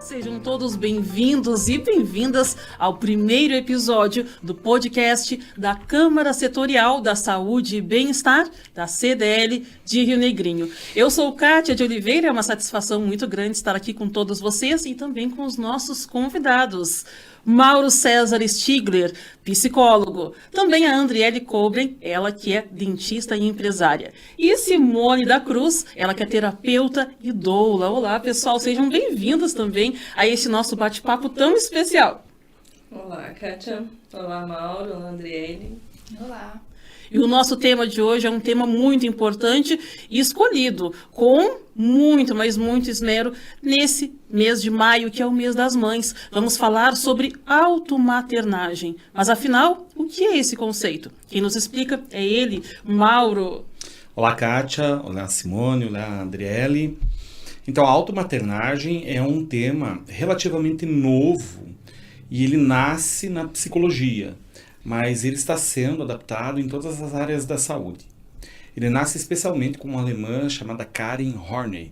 Sejam todos bem-vindos e bem-vindas ao primeiro episódio do podcast da Câmara Setorial da Saúde e Bem-Estar, da CDL de Rio Negrinho. Eu sou Kátia de Oliveira, é uma satisfação muito grande estar aqui com todos vocês e também com os nossos convidados. Mauro César Stigler, psicólogo. Também a Andriele Koblen, ela que é dentista e empresária. E Simone da Cruz, ela que é terapeuta e doula. Olá, pessoal, sejam bem-vindos também a este nosso bate-papo tão especial. Olá, Kátia. Olá, Mauro. Olá, Andriele. Olá. E o nosso tema de hoje é um tema muito importante e escolhido com muito, mas muito esmero nesse mês de maio, que é o mês das mães. Vamos falar sobre automaternagem. Mas afinal, o que é esse conceito? Quem nos explica é ele, Mauro. Olá, Kátia. Olá, Simone. Olá, Andriele. Então, a automaternagem é um tema relativamente novo e ele nasce na psicologia, mas ele está sendo adaptado em todas as áreas da saúde. Ele nasce especialmente com uma alemã chamada Karen Horney,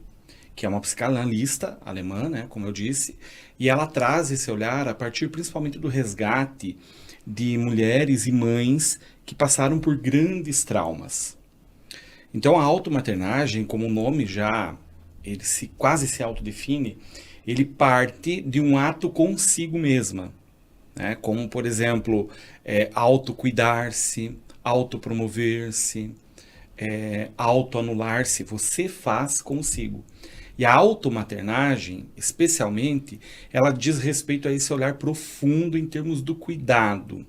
que é uma psicanalista alemã, né, como eu disse, e ela traz esse olhar a partir principalmente do resgate de mulheres e mães que passaram por grandes traumas. Então a automaternagem, como o nome já, quase se autodefine, ele parte de um ato consigo mesma. Né? Como, por exemplo, autocuidar-se, autopromover-se, autoanular-se, você faz consigo. E a automaternagem, especialmente, ela diz respeito a esse olhar profundo em termos do cuidado.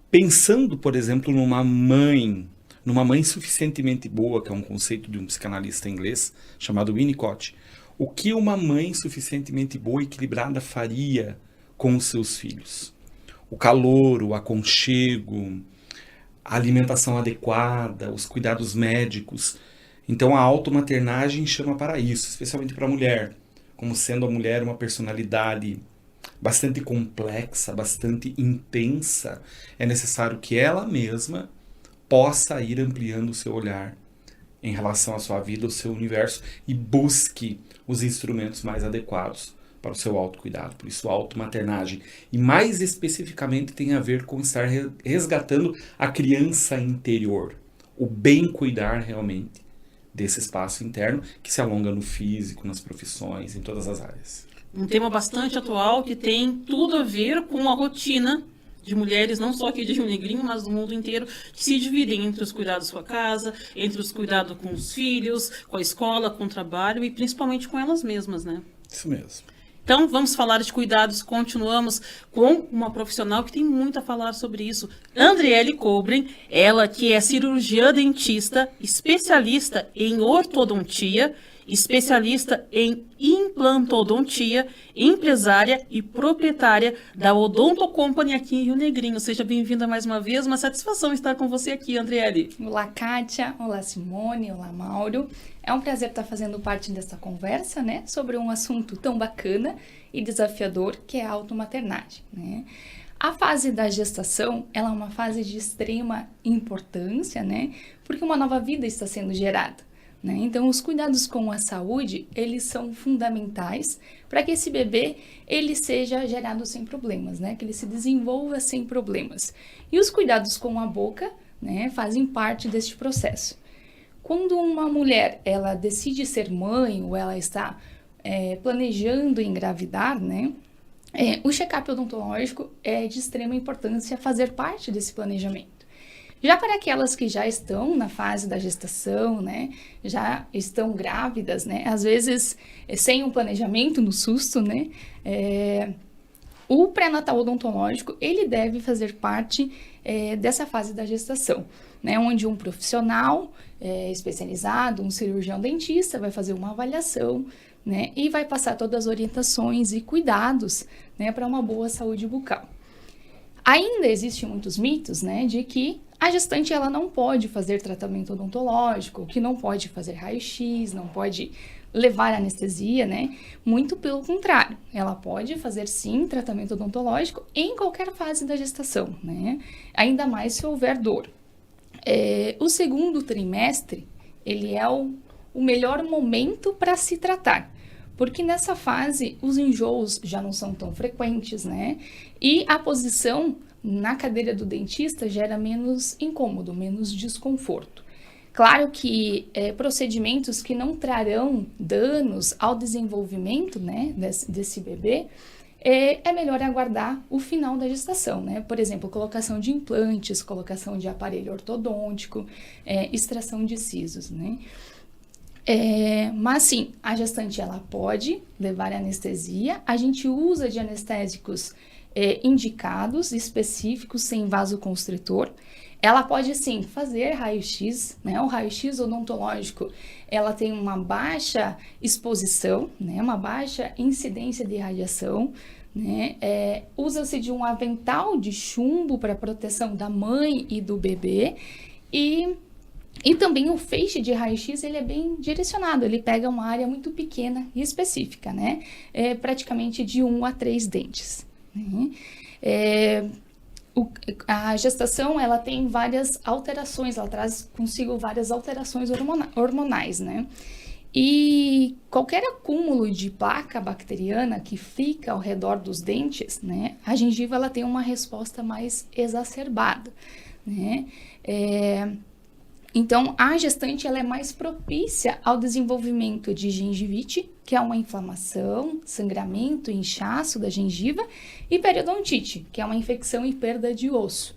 Pensando, por exemplo, numa mãe suficientemente boa, que é um conceito de um psicanalista inglês chamado Winnicott, o que uma mãe suficientemente boa e equilibrada faria com os seus filhos? O calor, o aconchego, a alimentação adequada, os cuidados médicos. Então a automaternagem chama para isso, especialmente para a mulher, como sendo a mulher uma personalidade bastante complexa, bastante intensa, é necessário que ela mesma possa ir ampliando o seu olhar em relação à sua vida, ao seu universo e busque os instrumentos mais adequados para o seu autocuidado. Por isso, a automaternagem. E mais especificamente tem a ver com estar resgatando a criança interior. O bem cuidar realmente desse espaço interno que se alonga no físico, nas profissões, em todas as áreas. Um tema bastante atual que tem tudo a ver com a rotina de mulheres, não só aqui de Rio Negrinho, mas do mundo inteiro, que se dividem entre os cuidados com a casa, entre os cuidados com os filhos, com a escola, com o trabalho e principalmente com elas mesmas, né? Isso mesmo. Então, vamos falar de cuidados, continuamos com uma profissional que tem muito a falar sobre isso. Andriele Koblen, ela que é cirurgiã dentista, especialista em ortodontia, especialista em implantodontia, empresária e proprietária da Odonto Company aqui em Rio Negrinho. Seja bem-vinda mais uma vez, uma satisfação estar com você aqui, Andriele. Olá, Kátia. Olá, Simone. Olá, Mauro. É um prazer estar fazendo parte dessa conversa, né, sobre um assunto tão bacana e desafiador que é a automaternagem, né? A fase da gestação, ela é uma fase de extrema importância, né, porque uma nova vida está sendo gerada. Então, os cuidados com a saúde, eles são fundamentais para que esse bebê, ele seja gerado sem problemas, né? Que ele se desenvolva sem problemas. E os cuidados com a boca, né, fazem parte deste processo. Quando uma mulher, ela decide ser mãe ou ela está planejando engravidar, né? O check-up odontológico é de extrema importância fazer parte desse planejamento. Já para aquelas que já estão na fase da gestação, né, já estão grávidas, né, às vezes sem um planejamento, no susto, né, o pré-natal odontológico, ele deve fazer parte dessa fase da gestação, né, onde um profissional especializado, um cirurgião dentista, vai fazer uma avaliação, né, e vai passar todas as orientações e cuidados, né, para uma boa saúde bucal. Ainda existem muitos mitos, né, de que a gestante ela não pode fazer tratamento odontológico, que não pode fazer raio-x, não pode levar anestesia, né? Muito pelo contrário, ela pode fazer sim tratamento odontológico em qualquer fase da gestação, né? Ainda mais se houver dor. O segundo trimestre, ele é o melhor momento para se tratar, Porque nessa fase os enjoos já não são tão frequentes, né? E a posição na cadeira do dentista gera menos incômodo, menos desconforto. Claro que procedimentos que não trarão danos ao desenvolvimento, né, desse bebê, é melhor aguardar o final da gestação, né? Por exemplo, colocação de implantes, colocação de aparelho ortodôntico, extração de sisos, né? Mas sim, a gestante ela pode levar anestesia. A gente usa de anestésicos indicados, específicos, sem vasoconstritor. Ela pode sim fazer raio-x, né? O raio-x odontológico, ela tem uma baixa exposição, né? Uma baixa incidência de radiação, né? Usa-se de um avental de chumbo para proteção da mãe e do bebê e também o feixe de raio-x, ele é bem direcionado, ele pega uma área muito pequena e específica, né? Praticamente de 1 a 3 dentes. Né? A gestação, ela tem várias alterações, ela traz consigo várias alterações hormonais, né? E qualquer acúmulo de placa bacteriana que fica ao redor dos dentes, né? A gengiva, ela tem uma resposta mais exacerbada, né? Então, a gestante ela é mais propícia ao desenvolvimento de gengivite, que é uma inflamação, sangramento, inchaço da gengiva, e periodontite, que é uma infecção e perda de osso,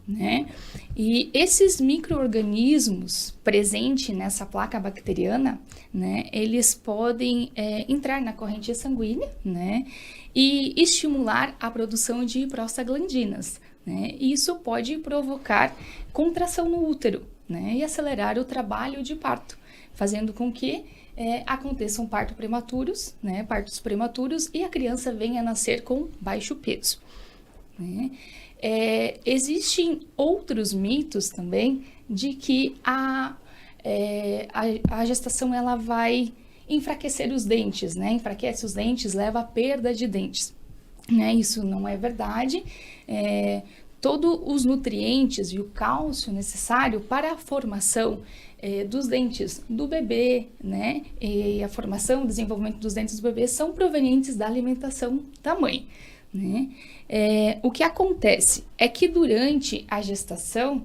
né? E esses micro-organismos presentes nessa placa bacteriana, né, eles podem entrar na corrente sanguínea, né, e estimular a produção de prostaglandinas, né? E isso pode provocar contração no útero, né, e acelerar o trabalho de parto, fazendo com que aconteçam partos prematuros, né, partos prematuros, e a criança venha a nascer com baixo peso. Né? Existem outros mitos também de que a gestação ela vai enfraquecer os dentes, né? Enfraquece os dentes, leva à perda de dentes. Né? Isso não é verdade. Todos os nutrientes e o cálcio necessário para a formação dos dentes do bebê, né, e a formação, o desenvolvimento dos dentes do bebê são provenientes da alimentação da mãe, né? O que acontece é que durante a gestação,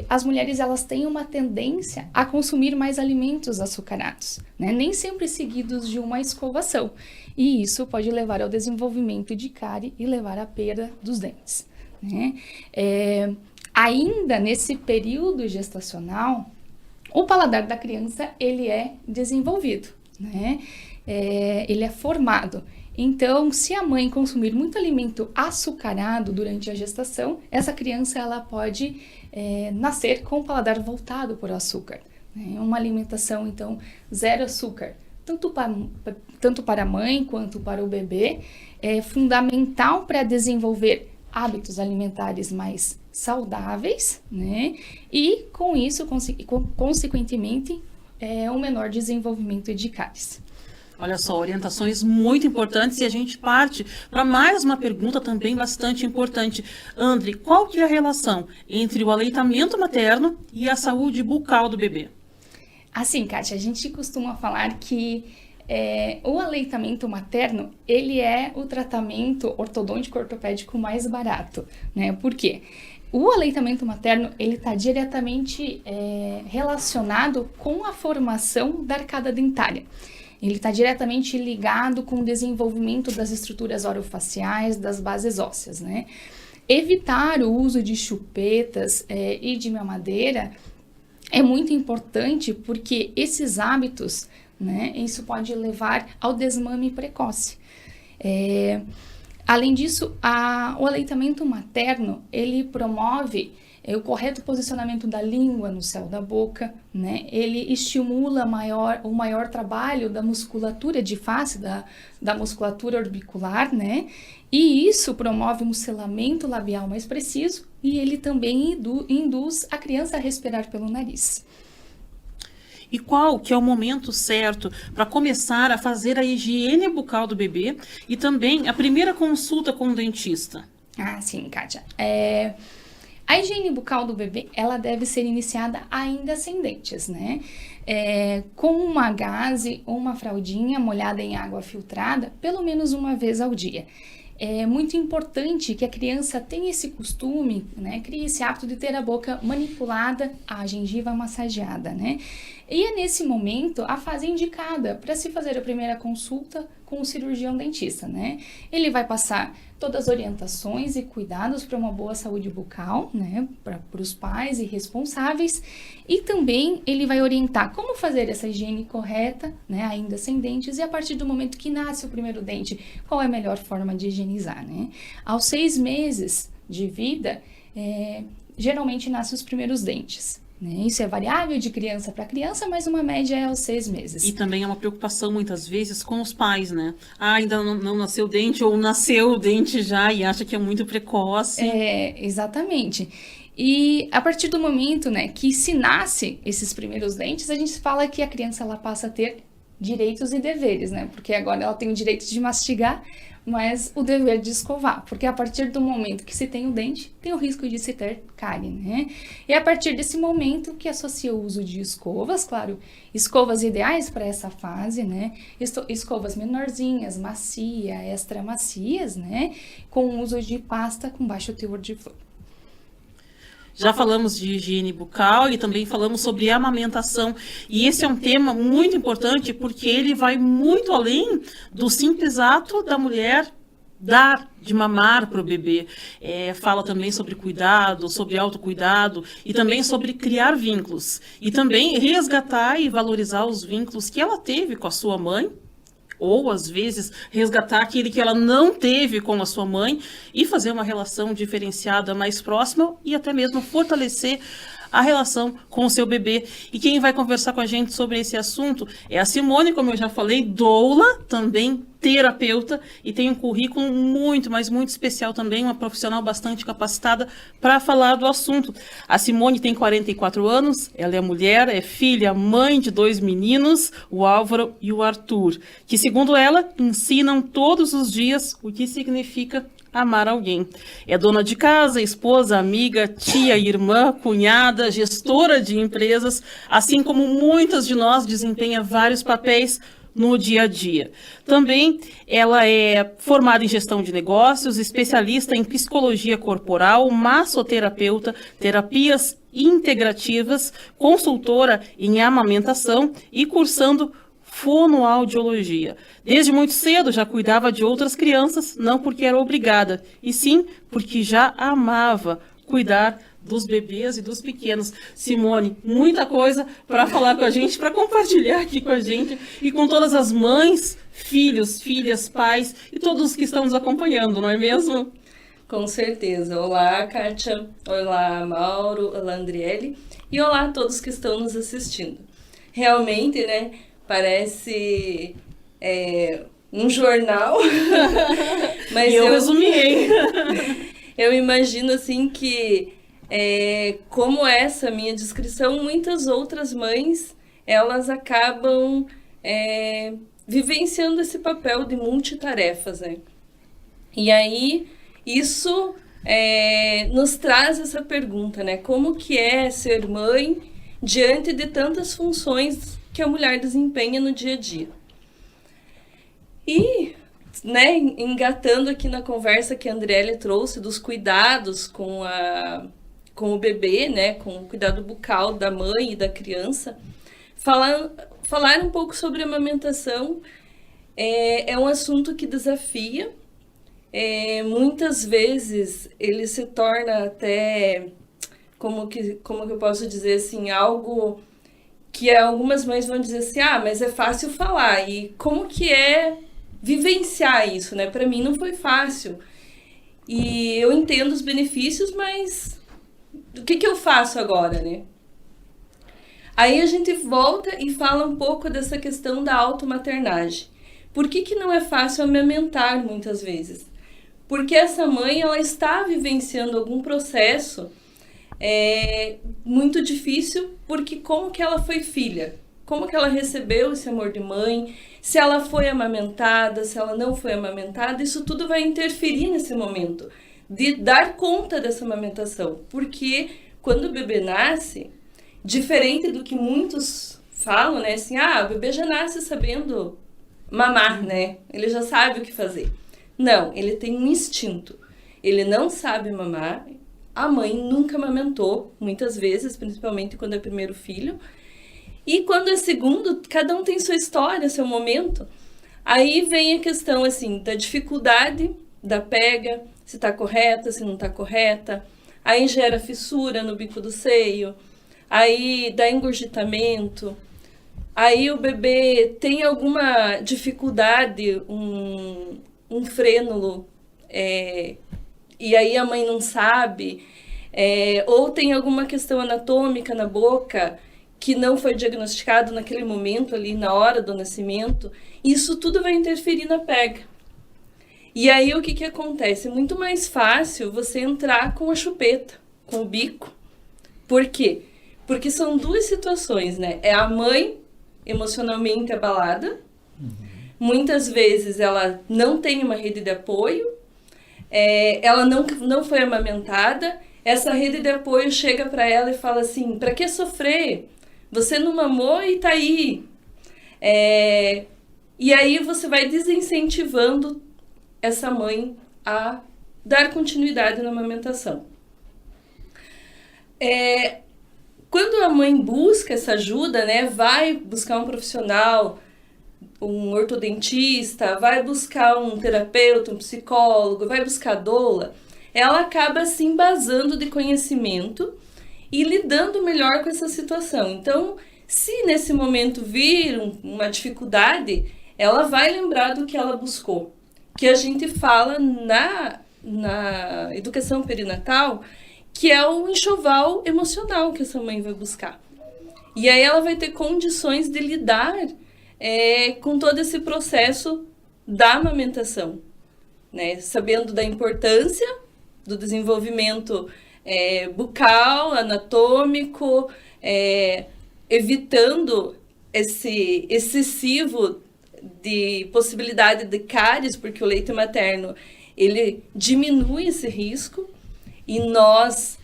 as mulheres elas têm uma tendência a consumir mais alimentos açucarados, né, nem sempre seguidos de uma escovação, e isso pode levar ao desenvolvimento de cárie e levar à perda dos dentes. Né? Ainda nesse período gestacional, o paladar da criança ele é desenvolvido, né? Ele é formado. Então, se a mãe consumir muito alimento açucarado durante a gestação, essa criança ela pode nascer com o paladar voltado para o açúcar. Né? Uma alimentação, então, zero açúcar, tanto para a mãe quanto para o bebê, é fundamental para desenvolver hábitos alimentares mais saudáveis, né? E com isso, consequentemente, um menor desenvolvimento de cáries. Olha só, orientações muito importantes e a gente parte para mais uma pergunta também bastante importante. André, qual que é a relação entre o aleitamento materno e a saúde bucal do bebê? Assim, Kátia, a gente costuma falar que o aleitamento materno, ele é o tratamento ortodôntico ortopédico mais barato, né? Por quê? O aleitamento materno, ele está diretamente relacionado com a formação da arcada dentária. Ele está diretamente ligado com o desenvolvimento das estruturas orofaciais, das bases ósseas, né? Evitar o uso de chupetas e de mamadeira é muito importante porque esses hábitos, né, isso pode levar ao desmame precoce. Além disso, o aleitamento materno, ele promove o correto posicionamento da língua no céu da boca, né? Ele estimula o maior trabalho da musculatura de face, da musculatura orbicular, né? E isso promove um selamento labial mais preciso e ele também induz a criança a respirar pelo nariz. E qual que é o momento certo para começar a fazer a higiene bucal do bebê e também a primeira consulta com o dentista? Ah, sim, Kátia. A higiene bucal do bebê, ela deve ser iniciada ainda sem dentes, né? Com uma gaze ou uma fraldinha molhada em água filtrada, pelo menos uma vez ao dia. É muito importante que a criança tenha esse costume, né? Crie esse hábito de ter a boca manipulada, a gengiva massageada, né? E é nesse momento a fase indicada para se fazer a primeira consulta com o cirurgião dentista, né? Ele vai passar todas as orientações e cuidados para uma boa saúde bucal, né? Para os pais e responsáveis. E também ele vai orientar como fazer essa higiene correta, né? Ainda sem dentes, e a partir do momento que nasce o primeiro dente, qual é a melhor forma de higienizar, né? Aos 6 meses de vida, geralmente nascem os primeiros dentes. Isso é variável de criança para criança, mas uma média é aos 6 meses. E também é uma preocupação, muitas vezes, com os pais, né? Ainda não nasceu o dente, ou nasceu o dente já e acha que é muito precoce. Exatamente. E a partir do momento, né, que se nasce esses primeiros dentes, a gente fala que a criança ela passa a ter direitos e deveres, né? Porque agora ela tem o direito de mastigar, mas o dever de escovar, porque a partir do momento que se tem o dente, tem o risco de se ter cárie, né? E é a partir desse momento que associa o uso de escovas, claro, escovas ideais para essa fase, né? Escovas menorzinhas, macia, extra macias, né? Com o uso de pasta com baixo teor de flúor. Já falamos de higiene bucal e também falamos sobre amamentação. E esse é um tema muito importante porque ele vai muito além do simples ato da mulher dar de mamar para o bebê. Fala também sobre cuidado, sobre autocuidado e também sobre criar vínculos. E também resgatar e valorizar os vínculos que ela teve com a sua mãe, ou, às vezes, resgatar aquele que ela não teve com a sua mãe e fazer uma relação diferenciada mais próxima e até mesmo fortalecer a relação com o seu bebê. E quem vai conversar com a gente sobre esse assunto é a Simone, como eu já falei, doula, também terapeuta, e tem um currículo muito, mas muito especial também, uma profissional bastante capacitada para falar do assunto. A Simone tem 44 anos, ela é mulher, é filha, mãe de 2 meninos, o Álvaro e o Arthur, que, segundo ela, ensinam todos os dias o que significa amar alguém. É dona de casa, esposa, amiga, tia, irmã, cunhada, gestora de empresas, assim como muitas de nós desempenha vários papéis no dia a dia. Também ela é formada em gestão de negócios, especialista em psicologia corporal, massoterapeuta, terapias integrativas, consultora em amamentação e cursando fonoaudiologia. Desde muito cedo já cuidava de outras crianças, não porque era obrigada, e sim porque já amava cuidar dos bebês e dos pequenos. Simone, muita coisa para falar com a gente, para compartilhar aqui com a gente e com todas as mães, filhos, filhas, pais e todos os que estão nos acompanhando, não é mesmo? Com certeza. Olá, Kátia. Olá, Mauro. Olá, Andriele. E olá a todos que estão nos assistindo. Realmente, né, parece um jornal, mas eu resumi. Eu imagino assim que como essa minha descrição, muitas outras mães, elas acabam vivenciando esse papel de multitarefas, né? E aí, isso nos traz essa pergunta, né? Como que é ser mãe diante de tantas funções que a mulher desempenha no dia a dia? E, né, engatando aqui na conversa que a Andriele trouxe dos cuidados com o bebê, né, com o cuidado bucal da mãe e da criança, falar um pouco sobre a amamentação é um assunto que desafia. Muitas vezes ele se torna até, como que eu posso dizer assim, algo que algumas mães vão dizer assim, mas é fácil falar, e como que é vivenciar isso, né? Para mim não foi fácil, e eu entendo os benefícios, mas o que eu faço agora, né? Aí a gente volta e fala um pouco dessa questão da automaternagem. Por que não é fácil amamentar muitas vezes? Porque essa mãe, ela está vivenciando algum processo muito difícil, porque como que ela foi filha? Como que ela recebeu esse amor de mãe? Se ela foi amamentada, se ela não foi amamentada, isso tudo vai interferir nesse momento, de dar conta dessa amamentação. Porque quando o bebê nasce, diferente do que muitos falam, né? Assim, o bebê já nasce sabendo mamar, né? Ele já sabe o que fazer. Não, ele tem um instinto. Ele não sabe mamar. A mãe nunca amamentou, muitas vezes, principalmente quando é primeiro filho. E quando é segundo, cada um tem sua história, seu momento. Aí vem a questão, assim, da dificuldade da pega, se está correta, se não está correta. Aí gera fissura no bico do seio. Aí dá engurgitamento. Aí o bebê tem alguma dificuldade, um frênulo, e aí a mãe não sabe, ou tem alguma questão anatômica na boca que não foi diagnosticado naquele momento ali, na hora do nascimento. Isso tudo vai interferir na pega. E aí o que acontece? É muito mais fácil você entrar com a chupeta, com o bico. Por quê? Porque são duas situações, né? É a mãe emocionalmente abalada. Muitas vezes ela não tem uma rede de apoio, ela não foi amamentada. Essa rede de apoio chega para ela e fala assim: para que sofrer? Você não mamou e tá aí. E aí você vai desincentivando essa mãe a dar continuidade na amamentação. Quando a mãe busca essa ajuda, né, vai buscar um profissional, um ortodontista, vai buscar um terapeuta, um psicólogo, vai buscar a doula, ela acaba se embasando de conhecimento e lidando melhor com essa situação. Então, se nesse momento vir uma dificuldade, ela vai lembrar do que ela buscou. Que a gente fala na educação perinatal, que é o enxoval emocional que essa mãe vai buscar. E aí ela vai ter condições de lidar com todo esse processo da amamentação, né? Sabendo da importância do desenvolvimento bucal, anatômico, evitando esse excessivo de possibilidade de cáries, porque o leite materno ele diminui esse risco. E nós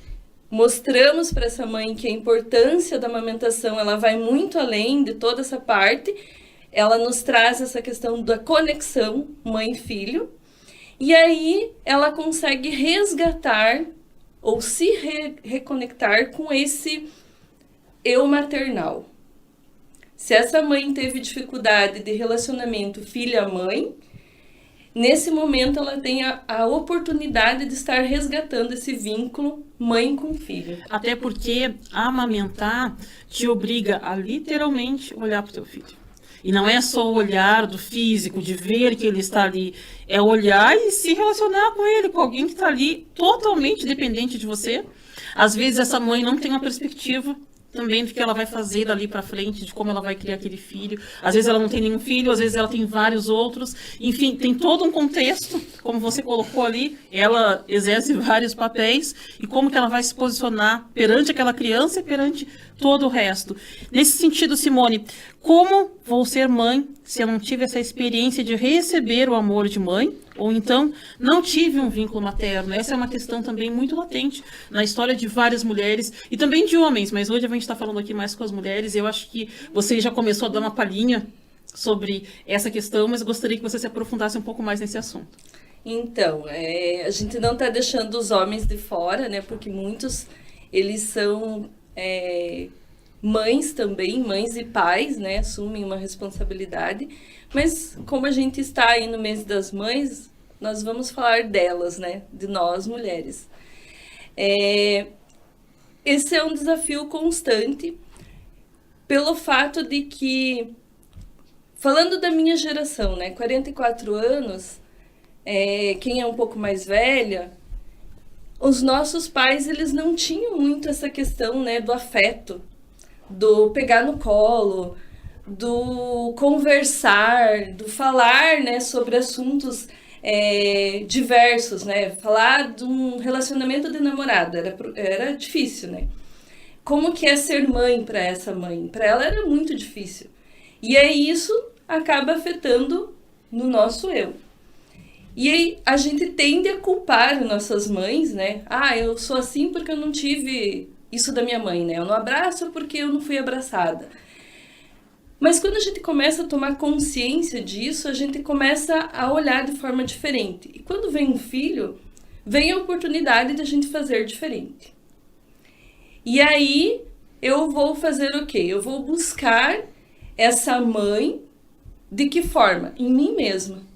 mostramos para essa mãe que a importância da amamentação ela vai muito além de toda essa parte. Ela nos traz essa questão da conexão mãe e filho. E aí ela consegue resgatar ou se reconectar com esse eu maternal. Se essa mãe teve dificuldade de relacionamento filha-mãe, nesse momento ela tem a oportunidade de estar resgatando esse vínculo mãe com filho. Até porque amamentar te obriga a literalmente olhar para o teu filho. E não é só o olhar do físico, de ver que ele está ali. É olhar e se relacionar com ele, com alguém que está ali totalmente dependente de você. Às vezes essa mãe não tem uma perspectiva também do que ela vai fazer dali para frente, de como ela vai criar aquele filho. Às vezes ela não tem nenhum filho, às vezes ela tem vários outros. Enfim, tem todo um contexto, como você colocou ali, ela exerce vários papéis e como que ela vai se posicionar perante aquela criança e perante todo o resto. Nesse sentido, Simone, como vou ser mãe se eu não tive essa experiência de receber o amor de mãe? Ou então, não tive um vínculo materno? Essa é uma questão também muito latente na história de várias mulheres e também de homens, mas hoje a gente está falando aqui mais com as mulheres e eu acho que você já começou a dar uma palhinha sobre essa questão, mas eu gostaria que você se aprofundasse um pouco mais nesse assunto. Então, a gente não está deixando os homens de fora, né? Porque muitos, eles são mães também, mães e pais, né? Assumem uma responsabilidade. Mas como a gente está aí no mês das mães, nós vamos falar delas, né? De nós, mulheres. Esse é um desafio constante pelo fato de que, falando da minha geração, né? 44 anos, quem é um pouco mais velha, os nossos pais, eles não tinham muito essa questão, né? Do afeto, do pegar no colo, do conversar, do falar, né, sobre assuntos diversos, né? Falar de um relacionamento de namorado era difícil, né? Como que é ser mãe para essa mãe? Para ela era muito difícil. E aí isso acaba afetando no nosso eu. E aí a gente tende a culpar nossas mães, né? Ah, eu sou assim porque eu não tive isso da minha mãe, né? Eu não abraço porque eu não fui abraçada. Mas quando a gente começa a tomar consciência disso, a gente começa a olhar de forma diferente. E quando vem um filho, vem a oportunidade de a gente fazer diferente. E aí eu vou fazer o quê? Eu vou buscar essa mãe de que forma? Em mim mesma.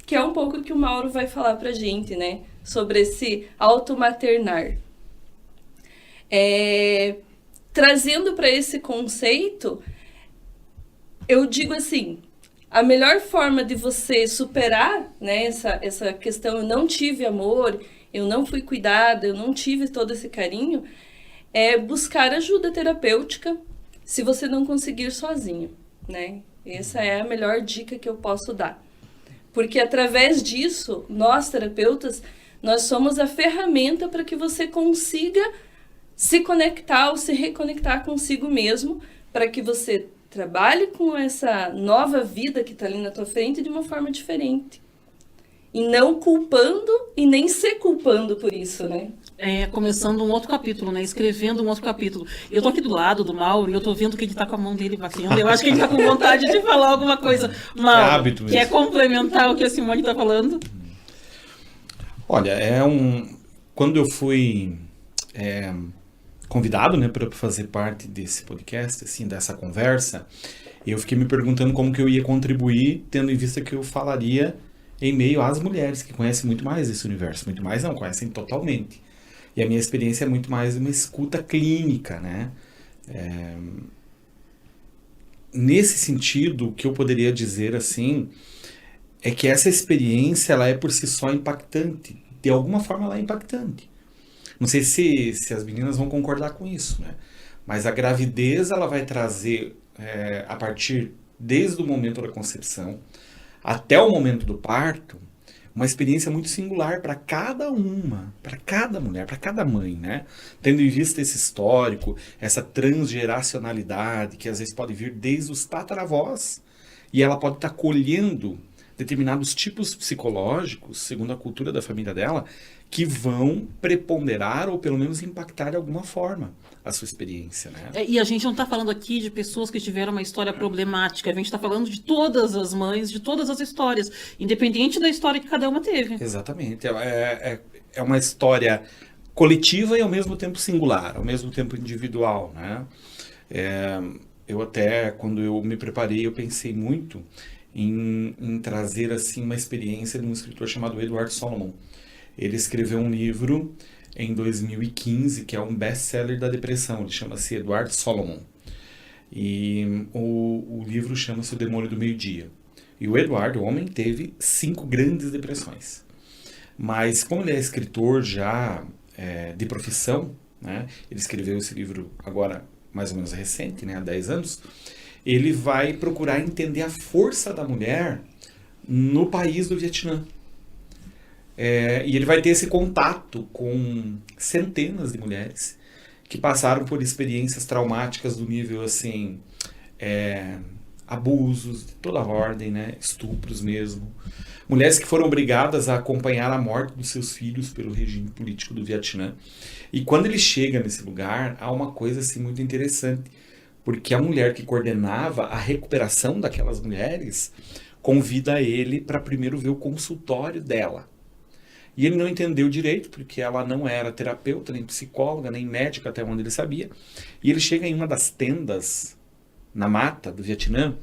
Que é um pouco que o Mauro vai falar pra gente, né? Sobre esse automaternar. Trazendo para esse conceito, eu digo assim, a melhor forma de você superar, né, essa questão, eu não tive amor, eu não fui cuidada, eu não tive todo esse carinho, é buscar ajuda terapêutica se você não conseguir sozinho, né? Essa é a melhor dica que eu posso dar. Porque através disso, nós terapeutas, nós somos a ferramenta para que você consiga se conectar ou se reconectar consigo mesmo, para que você trabalhe com essa nova vida que está ali na tua frente de uma forma diferente. E não culpando e nem se culpando por isso, né? Começando um outro capítulo, né? Escrevendo um outro capítulo. Eu tô aqui do lado do Mauro e eu tô vendo que ele tá com a mão dele batendo. Eu acho que ele tá com vontade de falar alguma coisa. Mauro, quer complementar o que a Simone tá falando? Olha, quando eu fui convidado, né, para fazer parte desse podcast, assim, dessa conversa, eu fiquei me perguntando como que eu ia contribuir, tendo em vista que eu falaria em meio às mulheres que conhecem muito mais esse universo. Muito mais não, conhecem totalmente. E a minha experiência é muito mais uma escuta clínica, né? Nesse sentido, o que eu poderia dizer, assim, é que essa experiência, ela é por si só impactante. De alguma forma, ela é impactante. Não sei se as meninas vão concordar com isso, né? Mas a gravidez, ela vai trazer, a partir, desde o momento da concepção até o momento do parto, uma experiência muito singular para cada mulher, para cada mãe, né? Tendo em vista esse histórico, essa transgeracionalidade, que às vezes pode vir desde os tataravós, e ela pode estar colhendo determinados tipos psicológicos, segundo a cultura da família dela, que vão preponderar ou pelo menos impactar de alguma forma a sua experiência, né? E a gente não está falando aqui de pessoas que tiveram uma história problemática, a gente está falando de todas as mães, de todas as histórias, independente da história que cada uma teve. Exatamente. É uma história coletiva e ao mesmo tempo singular, ao mesmo tempo individual, né? Eu até, quando eu me preparei, eu pensei muito em trazer assim uma experiência de um escritor chamado Edward Solomon. Ele escreveu um livro em 2015, que é um best-seller da depressão. Ele chama-se Edward Solomon. E o livro chama-se O Demônio do Meio-Dia. E o Edward, o homem, teve 5 grandes depressões. Mas como ele é escritor já de profissão, né, ele escreveu esse livro agora mais ou menos recente, né, há 10 anos, ele vai procurar entender a força da mulher no país do Vietnã. E ele vai ter esse contato com centenas de mulheres que passaram por experiências traumáticas do nível, assim, abusos de toda a ordem, né? Estupros mesmo. Mulheres que foram obrigadas a acompanhar a morte dos seus filhos pelo regime político do Vietnã. E quando ele chega nesse lugar, há uma coisa assim, muito interessante, porque a mulher que coordenava a recuperação daquelas mulheres convida ele para primeiro ver o consultório dela. E ele não entendeu direito, porque ela não era terapeuta, nem psicóloga, nem médica, até onde ele sabia. E ele chega em uma das tendas, na mata do Vietnã,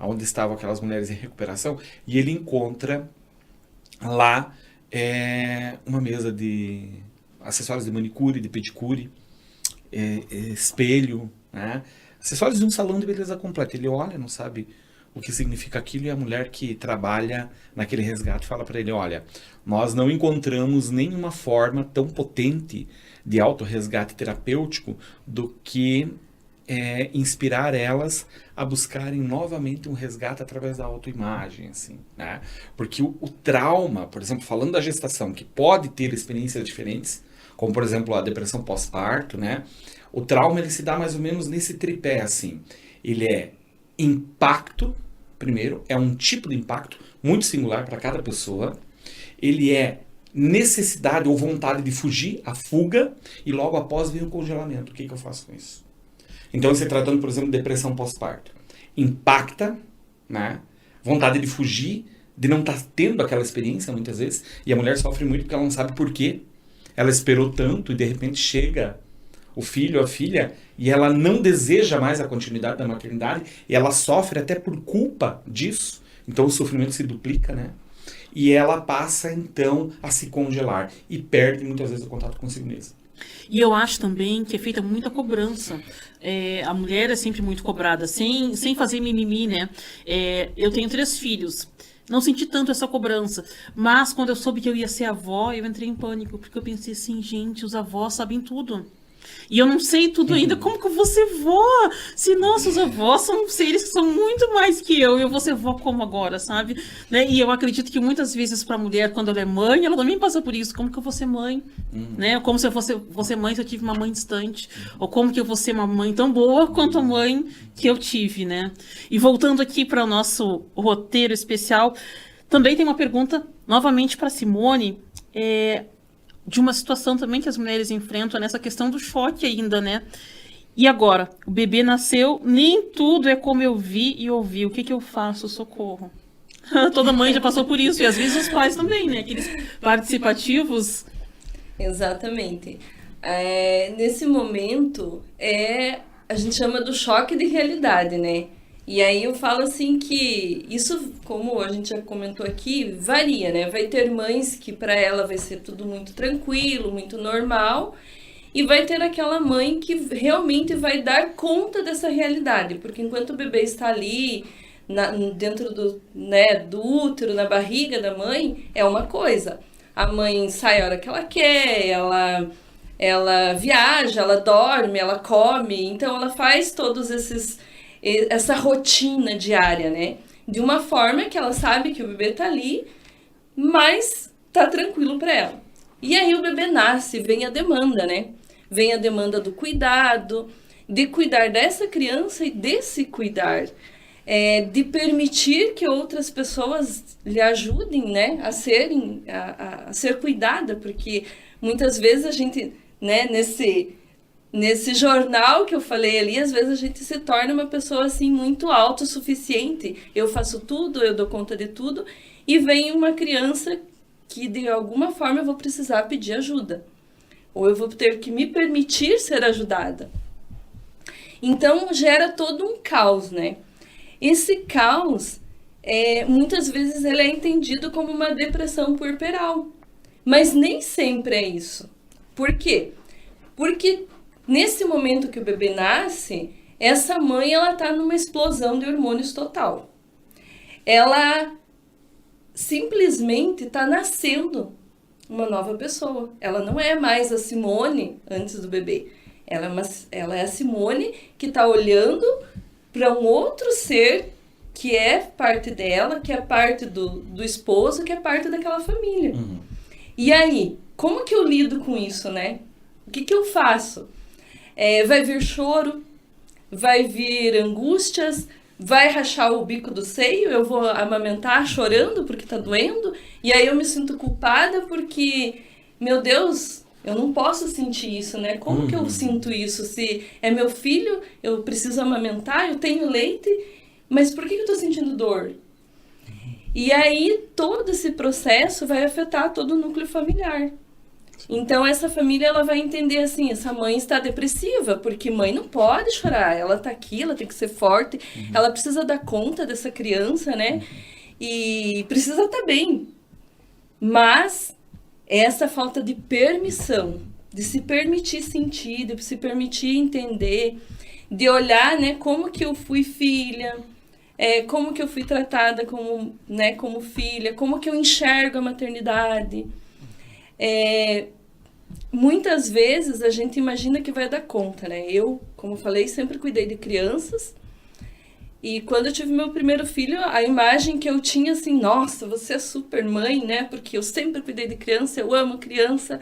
onde estavam aquelas mulheres em recuperação, e ele encontra lá uma mesa de acessórios de manicure, de pedicure, espelho, né? Acessórios de um salão de beleza completa. Ele olha, não sabe o que significa aquilo, e a mulher que trabalha naquele resgate fala para ele, olha, nós não encontramos nenhuma forma tão potente de autorresgate terapêutico do que inspirar elas a buscarem novamente um resgate através da autoimagem, assim, né? Porque o trauma, por exemplo, falando da gestação, que pode ter experiências diferentes, como por exemplo a depressão pós-parto, né? O trauma, ele se dá mais ou menos nesse tripé, assim. Ele é impacto, primeiro, é um tipo de impacto muito singular para cada pessoa. ele é necessidade ou vontade de fugir, a fuga, e logo após vem o congelamento. O que eu faço com isso? Então, se tratando, por exemplo, de depressão pós-parto, impacta, né? Vontade de fugir, de não estar tendo aquela experiência, muitas vezes, e a mulher sofre muito porque ela não sabe por quê. Ela esperou tanto e, de repente, chega o filho, a filha, e ela não deseja mais a continuidade da maternidade, e ela sofre até por culpa disso. Então, o sofrimento se duplica, né? E ela passa, então, a se congelar e perde, muitas vezes, o contato consigo mesma. E eu acho também que é feita muita cobrança. A mulher é sempre muito cobrada, sem fazer mimimi, né? Eu tenho 3 filhos. Não senti tanto essa cobrança. Mas quando eu soube que eu ia ser avó, eu entrei em pânico. Porque eu pensei assim, gente, os avós sabem tudo. E eu não sei tudo ainda, como que eu vou ser vó? Se nossos avós são seres que são muito mais que eu vou ser vó como agora, sabe? Né? E eu acredito que muitas vezes para a mulher, quando ela é mãe, ela também passa por isso. Como que eu vou ser mãe? Né? Como se eu fosse mãe se eu tive uma mãe distante. Ou como que eu vou ser uma mãe tão boa quanto a mãe que eu tive, né? E voltando aqui para o nosso roteiro especial, também tem uma pergunta, novamente para Simone, de uma situação também que as mulheres enfrentam nessa questão do choque ainda, né? E agora? O bebê nasceu, nem tudo é como eu vi e ouvi. O que eu faço? Socorro. Toda mãe já passou por isso. E às vezes os pais também, né? Aqueles participativos. Exatamente. Nesse momento, a gente chama do choque de realidade, né? E aí eu falo assim que isso, como a gente já comentou aqui, varia, né? Vai ter mães que para ela vai ser tudo muito tranquilo, muito normal, e vai ter aquela mãe que realmente vai dar conta dessa realidade, porque enquanto o bebê está ali, dentro do útero, na barriga da mãe, é uma coisa. A mãe sai a hora que ela quer, ela viaja, ela dorme, ela come, então ela faz todos essa rotina diária, né? De uma forma que ela sabe que o bebê tá ali, mas tá tranquilo para ela. E aí o bebê nasce, vem a demanda, né? Vem a demanda do cuidado, de cuidar dessa criança e desse cuidar. De permitir que outras pessoas lhe ajudem, né? A ser cuidada, porque muitas vezes a gente, né, nesse jornal que eu falei ali, às vezes a gente se torna uma pessoa assim muito autossuficiente. Eu faço tudo, eu dou conta de tudo, e vem uma criança que de alguma forma eu vou precisar pedir ajuda. Ou eu vou ter que me permitir ser ajudada. Então gera todo um caos, né? Esse caos, muitas vezes ele é entendido como uma depressão puerperal. Mas nem sempre é isso. Por quê? Porque nesse momento que o bebê nasce, essa mãe ela está numa explosão de hormônios total. Ela simplesmente está nascendo uma nova pessoa. Ela não é mais a Simone antes do bebê. Ela é a Simone que está olhando para um outro ser que é parte dela, que é parte do esposo, que é parte daquela família. E aí, como que eu lido com isso, né? O que eu faço? Vai vir choro, vai vir angústias, vai rachar o bico do seio, eu vou amamentar chorando porque tá doendo, e aí eu me sinto culpada porque, meu Deus, eu não posso sentir isso, né? Como que eu sinto isso? Se é meu filho, eu preciso amamentar, eu tenho leite, mas por que eu tô sentindo dor? E aí todo esse processo vai afetar todo o núcleo familiar. Então essa família ela vai entender assim, essa mãe está depressiva, porque mãe não pode chorar, ela está aqui, ela tem que ser forte, ela precisa dar conta dessa criança, né? E precisa estar bem. Mas essa falta de permissão, de se permitir sentir, de se permitir entender, de olhar, né, como que eu fui filha, como que eu fui tratada como, né, como filha, como que eu enxergo a maternidade. Muitas vezes a gente imagina que vai dar conta, né? Eu, como falei, sempre cuidei de crianças. E quando eu tive meu primeiro filho, a imagem que eu tinha assim, nossa, você é super mãe, né? Porque eu sempre cuidei de criança, eu amo criança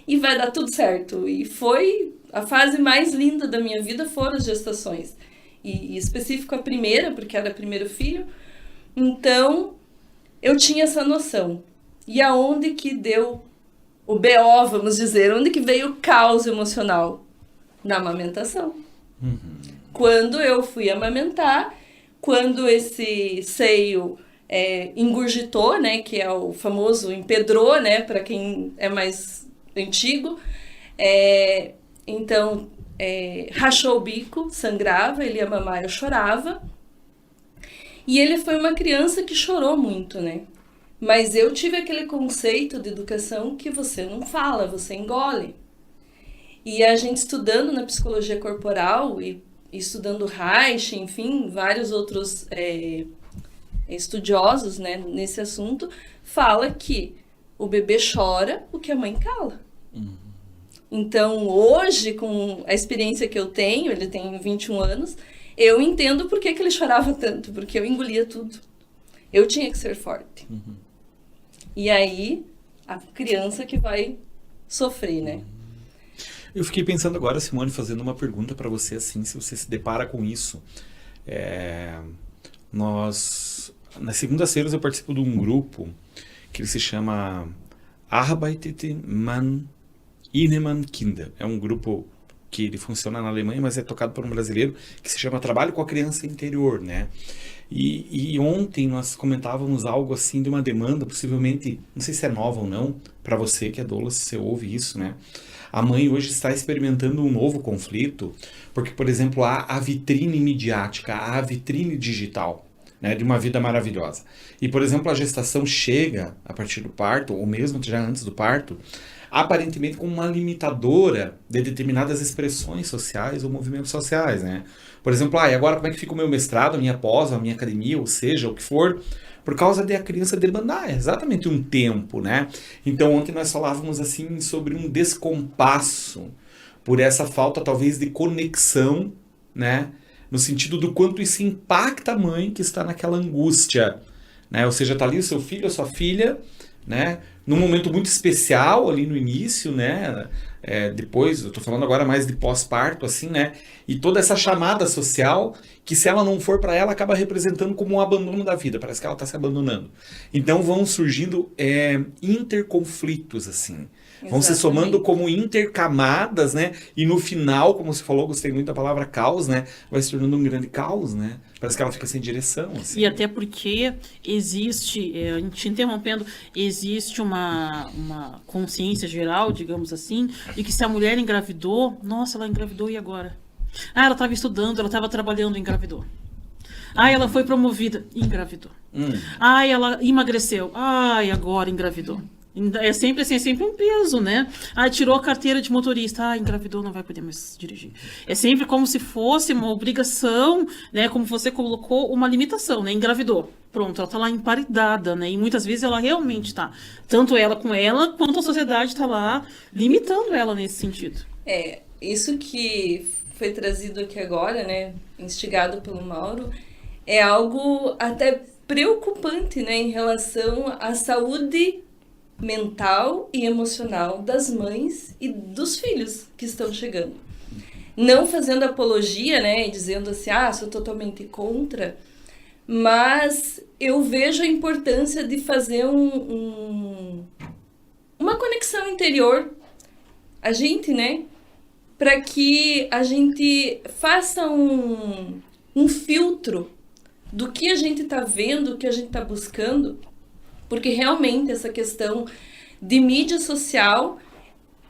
e vai dar tudo certo. E foi a fase mais linda da minha vida, foram as gestações. E específico a primeira, porque era o primeiro filho. Então, eu tinha essa noção. E aonde que deu o BO, vamos dizer, onde que veio o caos emocional? Na amamentação. Quando eu fui amamentar, quando esse seio engurgitou, né, que é o famoso empedrou, né, para quem é mais antigo, então rachou o bico, sangrava, ele ia mamar, eu chorava. E ele foi uma criança que chorou muito, né? Mas eu tive aquele conceito de educação que você não fala, você engole. E a gente estudando na psicologia corporal e estudando Reich, enfim, vários outros estudiosos, né, nesse assunto, fala que o bebê chora o que a mãe cala. Então, hoje, com a experiência que eu tenho, ele tem 21 anos, eu entendo por que ele chorava tanto, porque eu engolia tudo. Eu tinha que ser forte. E aí, a criança que vai sofrer, né? Eu fiquei pensando agora, Simone, fazendo uma pergunta para você, assim, se você se depara com isso. Nas segundas-feiras eu participo de um grupo que ele se chama Arbeitete man Inneman Kinder. É um grupo que ele funciona na Alemanha, mas é tocado por um brasileiro, que se chama Trabalho com a Criança Interior, né? E ontem nós comentávamos algo assim de uma demanda, possivelmente, não sei se é nova ou não, para você que é doula, se você ouve isso, né? A mãe hoje está experimentando um novo conflito, porque, por exemplo, há a vitrine midiática, há a vitrine digital, né, de uma vida maravilhosa. E, por exemplo, a gestação chega a partir do parto, ou mesmo já antes do parto, aparentemente como uma limitadora de determinadas expressões sociais ou movimentos sociais, né? Por exemplo, e agora como é que fica o meu mestrado, a minha pós, a minha academia, ou seja, o que for, por causa de a criança demandar exatamente um tempo, né? Então, ontem nós falávamos assim sobre um descompasso por essa falta, talvez, de conexão, né? No sentido do quanto isso impacta a mãe que está naquela angústia, né? Ou seja, está ali o seu filho, a sua filha, né? Num momento muito especial ali no início, né? Depois, eu estou falando agora mais de pós-parto, assim, né? E toda essa chamada social, que se ela não for para ela, acaba representando como um abandono da vida. Parece que ela está se abandonando. Então vão surgindo interconflitos, assim. Vão se somando como intercamadas, né? E no final, como você falou, gostei muito da palavra caos, né? Vai se tornando um grande caos, né? Parece que ela fica sem direção, assim. E até porque existe, a gente interrompendo, existe uma consciência geral, digamos assim, de que se a mulher engravidou, nossa, ela engravidou e agora? Ela estava estudando, ela estava trabalhando e engravidou. Ela foi promovida e engravidou. Ela emagreceu. Agora engravidou. É sempre assim, é sempre um peso, né? Tirou a carteira de motorista. Engravidou, não vai poder mais dirigir. É sempre como se fosse uma obrigação, né? Como você colocou, uma limitação, né? Engravidou. Pronto, ela tá lá emparedada, né? E muitas vezes ela realmente tá. Tanto ela com ela, quanto a sociedade tá lá limitando ela nesse sentido. Isso que foi trazido aqui agora, né? Instigado pelo Mauro, é algo até preocupante, né? Em relação à saúde mental e emocional das mães e dos filhos que estão chegando. Não fazendo apologia, né, e dizendo assim, sou totalmente contra, mas eu vejo a importância de fazer uma conexão interior, a gente, né, para que a gente faça um filtro do que a gente está vendo, do que a gente está buscando. Porque realmente essa questão de mídia social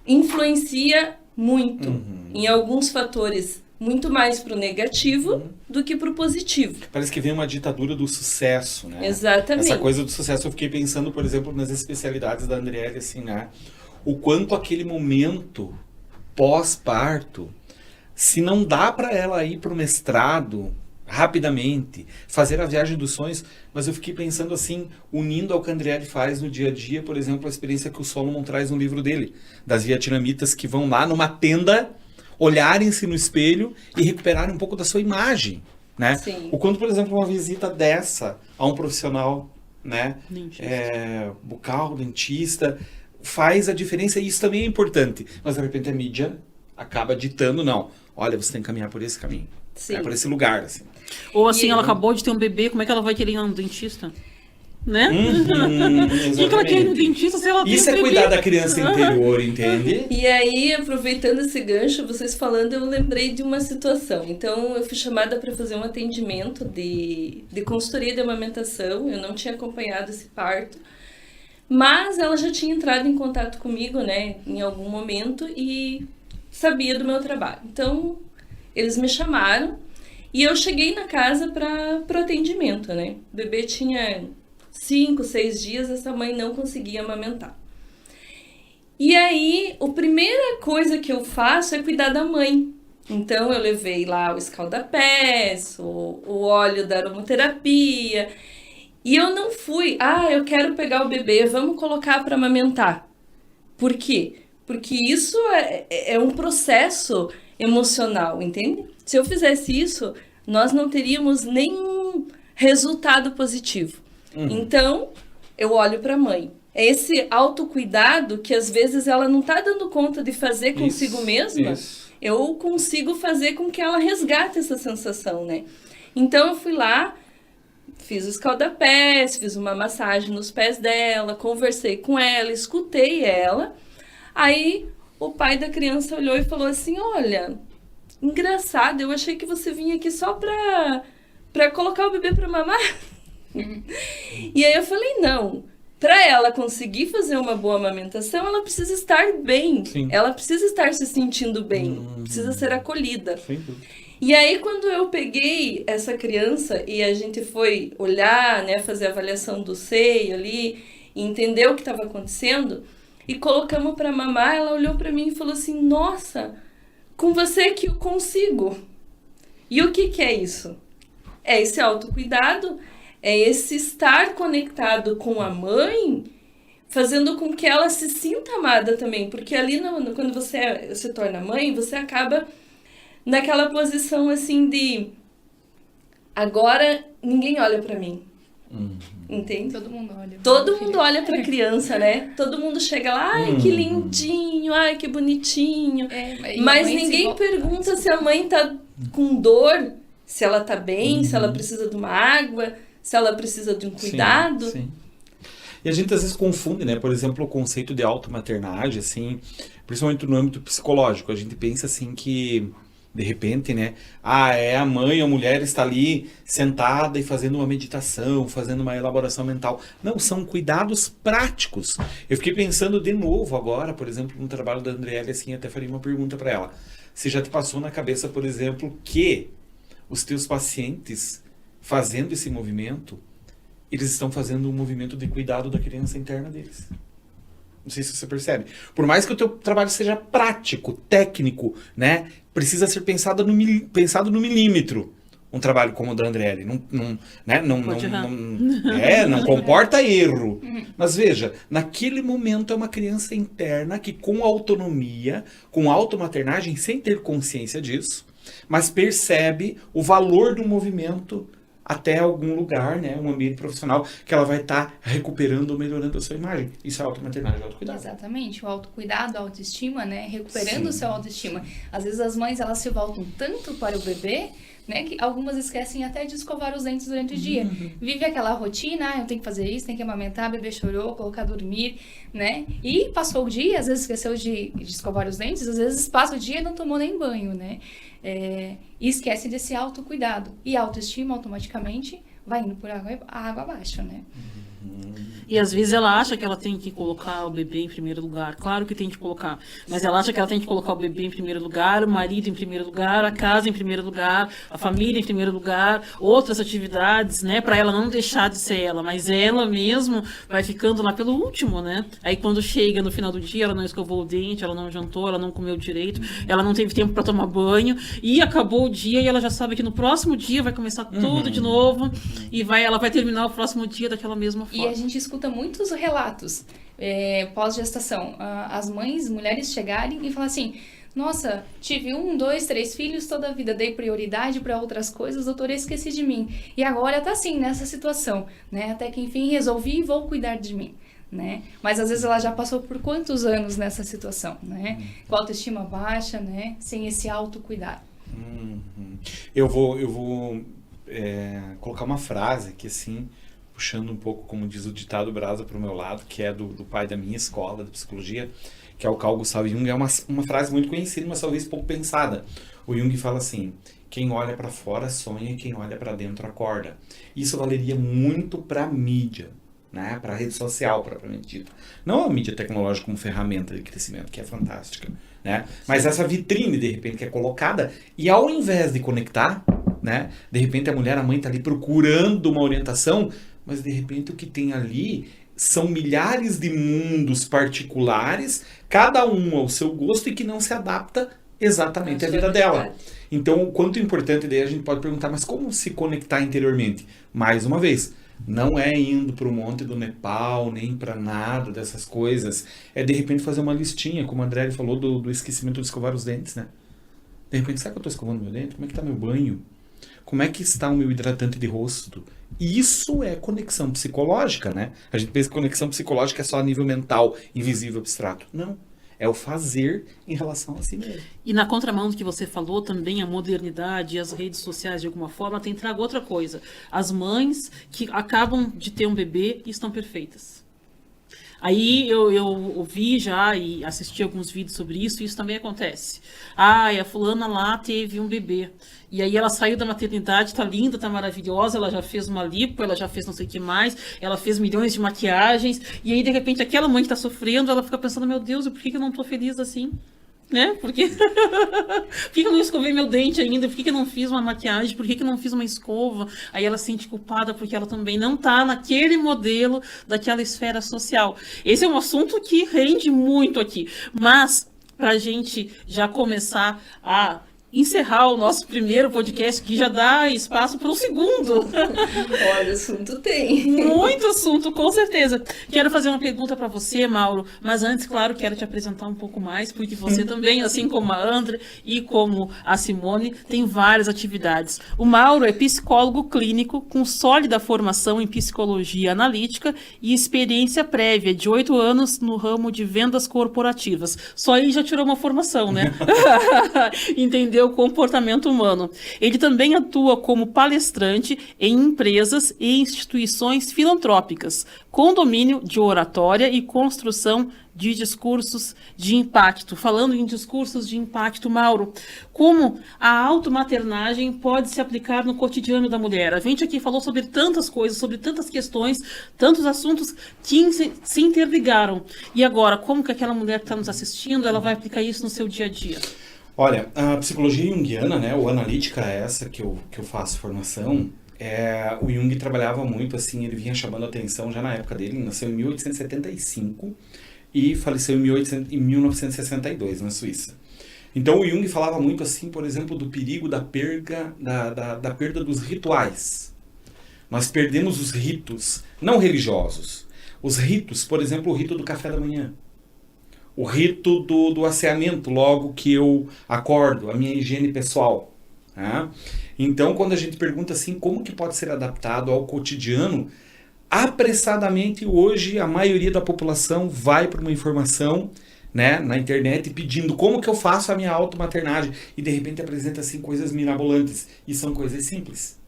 influencia muito em alguns fatores, muito mais para o negativo do que para o positivo. Parece que vem uma ditadura do sucesso, né? Exatamente. Essa coisa do sucesso, eu fiquei pensando, por exemplo, nas especialidades da Andriele, assim, né? O quanto aquele momento pós-parto, se não dá para ela ir para o mestrado rapidamente, fazer a viagem dos sonhos, mas eu fiquei pensando assim, unindo ao que a Andriele faz no dia a dia, por exemplo, a experiência que o Solomon traz no livro dele, das vietnamitas que vão lá numa tenda, olharem-se no espelho e recuperarem um pouco da sua imagem, né? Sim. O quanto, por exemplo, uma visita dessa a um profissional, né? Bucal, dentista, faz a diferença, e isso também é importante, mas de repente a mídia acaba ditando, não, olha, você tem que caminhar por esse caminho. Sim. Por esse lugar, assim. Ou assim, ela acabou de ter um bebê, como é que ela vai querer ir no dentista? né? E que ela quer ir no dentista se ela tem Isso um é bebê. cuidar da criança interior, entende? E aí, aproveitando esse gancho, vocês falando, eu lembrei de uma situação. Então, eu fui chamada para fazer um atendimento de consultoria de amamentação. Eu não tinha acompanhado esse parto, mas ela já tinha entrado em contato comigo, né, em algum momento e sabia do meu trabalho. Então, eles me chamaram e eu cheguei na casa para o atendimento, né? O bebê tinha 5, 6 dias, essa mãe não conseguia amamentar. E aí, a primeira coisa que eu faço é cuidar da mãe. Então, eu levei lá o escaldapés, o óleo da aromaterapia. E eu não fui, eu quero pegar o bebê, vamos colocar para amamentar. Por quê? Porque isso é um processo emocional, entende? Se eu fizesse isso, nós não teríamos nenhum resultado positivo. Então, eu olho para a mãe. É esse autocuidado que às vezes ela não está dando conta de fazer consigo mesma. Isso. Eu consigo fazer com que ela resgate essa sensação, né? Então, eu fui lá, fiz o escaldapés, fiz uma massagem nos pés dela, conversei com ela, escutei ela. Aí, o pai da criança olhou e falou assim, olha, engraçado, eu achei que você vinha aqui só pra colocar o bebê pra mamar. E aí eu falei, não, pra ela conseguir fazer uma boa amamentação, ela precisa estar bem. Sim. Ela precisa estar se sentindo bem, precisa ser acolhida. Sem dúvida. E aí, quando eu peguei essa criança e a gente foi olhar, né, fazer a avaliação do seio ali, e entender o que estava acontecendo, e colocamos para mamar, ela olhou para mim e falou assim, nossa, com você que eu consigo. E o que é isso? É esse autocuidado, é esse estar conectado com a mãe, fazendo com que ela se sinta amada também, porque ali quando você se torna mãe, você acaba naquela posição assim de agora ninguém olha pra mim. Entende? Todo mundo olha. Todo mundo olha pra criança, né? Todo mundo chega lá, ai, que lindinho, ai, que bonitinho. Mas ninguém pergunta se a mãe tá com dor, se ela tá bem, se ela precisa de uma água, se ela precisa de um cuidado. Sim, sim. E a gente às vezes confunde, né? Por exemplo, o conceito de automaternagem, assim, principalmente no âmbito psicológico. A gente pensa assim que, de repente, né? É a mãe, a mulher está ali sentada e fazendo uma meditação, fazendo uma elaboração mental. Não, são cuidados práticos. Eu fiquei pensando de novo agora, por exemplo, no trabalho da Andriele, assim, até faria uma pergunta para ela. Se já te passou na cabeça, por exemplo, que os teus pacientes fazendo esse movimento, eles estão fazendo um movimento de cuidado da criança interna deles. Não sei se você percebe. Por mais que o teu trabalho seja prático, técnico, né? Precisa ser pensado no milímetro. Um trabalho como o da Andriele. Não comporta erro. Mas veja, naquele momento é uma criança interna que com autonomia, com automaternagem, sem ter consciência disso, mas percebe o valor do movimento até algum lugar, né, um ambiente profissional, que ela vai estar recuperando ou melhorando a sua imagem. Isso é automaternagem, autocuidado. Exatamente, o autocuidado, a autoestima, né, recuperando o seu autoestima. Às vezes as mães, elas se voltam tanto para o bebê, né, que algumas esquecem até de escovar os dentes durante o dia. Vive aquela rotina, eu tenho que fazer isso, tenho que amamentar, bebê chorou, colocar dormir, né, e passou o dia, às vezes esqueceu de escovar os dentes, às vezes passa o dia e não tomou nem banho, né. E esquece desse autocuidado. E a autoestima automaticamente vai indo por água abaixo, né? E às vezes ela acha que ela tem que colocar o bebê em primeiro lugar. Claro que tem que colocar. Mas ela acha que ela tem que colocar o bebê em primeiro lugar, o marido em primeiro lugar, a casa em primeiro lugar, a família em primeiro lugar, outras atividades, né? Pra ela não deixar de ser ela. Mas ela mesmo vai ficando lá pelo último, né? Aí quando chega no final do dia, ela não escovou o dente, ela não jantou, ela não comeu direito, ela não teve tempo pra tomar banho. E acabou o dia e ela já sabe que no próximo dia vai começar tudo de novo. E ela vai terminar o próximo dia daquela mesma forma. E a gente escuta muitos relatos pós-gestação. As mulheres chegarem e falar assim, nossa, tive 1, 2, 3 filhos toda a vida, dei prioridade para outras coisas, doutora, esqueci de mim. E agora tá assim, nessa situação, né? Até que enfim resolvi e vou cuidar de mim. Né? Mas às vezes ela já passou por quantos anos nessa situação, né? Com autoestima baixa, né? Sem esse autocuidado. Eu vou colocar uma frase que assim, puxando um pouco, como diz o ditado brasa para o meu lado, que é do pai da minha escola de psicologia, que é o Carl Gustav Jung. É uma frase muito conhecida, mas talvez pouco pensada. O Jung fala assim: quem olha para fora sonha, quem olha para dentro acorda. Isso valeria muito para a mídia, né? Para a rede social, propriamente dita. Não a mídia tecnológica como ferramenta de crescimento, que é fantástica, né? Mas essa vitrine, de repente, que é colocada, e ao invés de conectar, né? De repente a mãe está ali procurando uma orientação, mas de repente o que tem ali são milhares de mundos particulares, cada um ao seu gosto e que não se adapta exatamente à vida dela. Então, o quanto importante, daí a gente pode perguntar, mas como se conectar interiormente? Mais uma vez, não é indo para o monte do Nepal, nem para nada dessas coisas. É, de repente, fazer uma listinha, como a André falou, do esquecimento de escovar os dentes, né? De repente, será que eu estou escovando meu dente? Como é que está meu banho? Como é que está o meu hidratante de rosto? Isso é conexão psicológica, né? A gente pensa que conexão psicológica é só a nível mental, invisível, abstrato. Não. É o fazer em relação a si mesmo. E na contramão do que você falou, também a modernidade e as redes sociais, de alguma forma, tem trago outra coisa. As mães que acabam de ter um bebê e estão perfeitas. Aí eu ouvi já e assisti alguns vídeos sobre isso, e isso também acontece. Ah, a fulana lá teve um bebê. E aí ela saiu da maternidade, tá linda, tá maravilhosa, ela já fez uma lipo, ela já fez não sei o que mais, ela fez milhões de maquiagens, e aí de repente aquela mãe que tá sofrendo, ela fica pensando, meu Deus, por que eu não tô feliz assim? Né? Por que eu não escovei meu dente ainda? Por que eu não fiz uma maquiagem? Por que eu não fiz uma escova? Aí ela se sente culpada porque ela também não tá naquele modelo daquela esfera social. Esse é um assunto que rende muito aqui. Mas, pra gente já começar a encerrar o nosso primeiro podcast, que já dá espaço para um segundo. Olha, assunto tem. Muito assunto, com certeza. Quero fazer uma pergunta para você, Mauro, mas antes, claro, quero te apresentar um pouco mais, porque você também, assim como a André e como a Simone, tem várias atividades. O Mauro é psicólogo clínico com sólida formação em psicologia analítica e experiência prévia de 8 anos no ramo de vendas corporativas. Só aí já tirou uma formação, né? Entendeu? O comportamento humano. Ele também atua como palestrante em empresas e instituições filantrópicas, com domínio de oratória e construção de discursos de impacto. Falando em discursos de impacto, Mauro, como a automaternagem pode se aplicar no cotidiano da mulher? A gente aqui falou sobre tantas coisas, sobre tantas questões, tantos assuntos que se interligaram. E agora, como que aquela mulher que está nos assistindo, ela vai aplicar isso no seu dia a dia? Olha, a psicologia junguiana, né, ou analítica essa que eu faço formação, o Jung trabalhava muito assim, ele vinha chamando a atenção já na época dele, ele nasceu em 1875 e faleceu em 1962, na Suíça. Então o Jung falava muito assim, por exemplo, do perigo da perda dos rituais. Nós perdemos os ritos, não religiosos. Os ritos, por exemplo, o rito do café da manhã. O rito do asseamento, logo que eu acordo, a minha higiene pessoal. Né? Então, quando a gente pergunta assim, como que pode ser adaptado ao cotidiano, apressadamente hoje a maioria da população vai para uma informação, né, na internet pedindo como que eu faço a minha automaternagem e de repente apresenta assim coisas mirabolantes. E são coisas simples.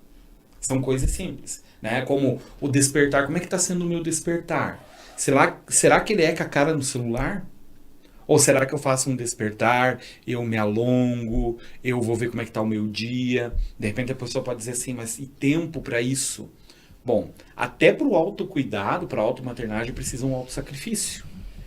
São coisas simples. Né? Como o despertar. Como é que está sendo o meu despertar? Será que ele é com a cara no celular? Ou será que eu faço um despertar, eu me alongo, eu vou ver como é que está o meu dia? De repente a pessoa pode dizer assim, mas e tempo para isso? Bom, até para o autocuidado, para a automaternagem, precisa um autossacrifício.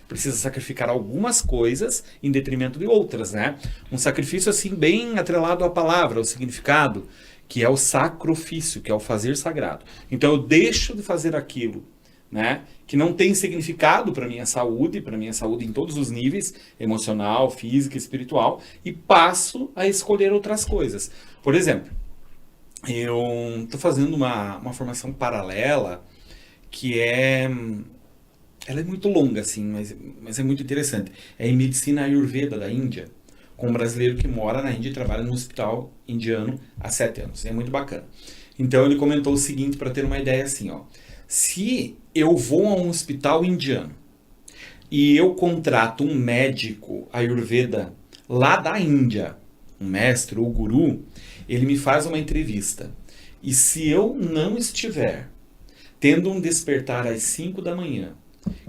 Precisa sacrificar algumas coisas em detrimento de outras, né? Um sacrifício assim bem atrelado à palavra, ao significado, que é o sacrifício, que é o fazer sagrado. Então eu deixo de fazer aquilo, né, que não tem significado para minha saúde em todos os níveis, emocional, física, espiritual, e passo a escolher outras coisas. Por exemplo, eu estou fazendo uma formação paralela que ela é muito longa, assim, mas é muito interessante. É em medicina Ayurveda da Índia, com um brasileiro que mora na Índia e trabalha no hospital indiano há 7 anos. É muito bacana. Então ele comentou o seguinte, para ter uma ideia assim, ó. Se eu vou a um hospital indiano e eu contrato um médico Ayurveda lá da Índia, um mestre ou guru, ele me faz uma entrevista. E se eu não estiver tendo um despertar às 5 da manhã,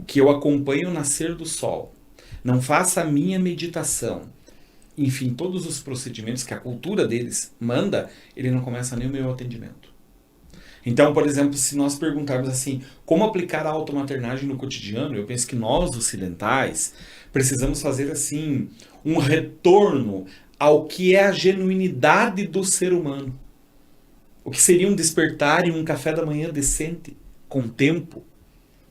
que eu acompanho o nascer do sol, não faça a minha meditação, enfim, todos os procedimentos que a cultura deles manda, ele não começa nem o meu atendimento. Então, por exemplo, se nós perguntarmos assim, como aplicar a automaternagem no cotidiano, eu penso que nós, ocidentais, precisamos fazer assim, um retorno ao que é a genuinidade do ser humano. O que seria um despertar e um café da manhã decente, com tempo.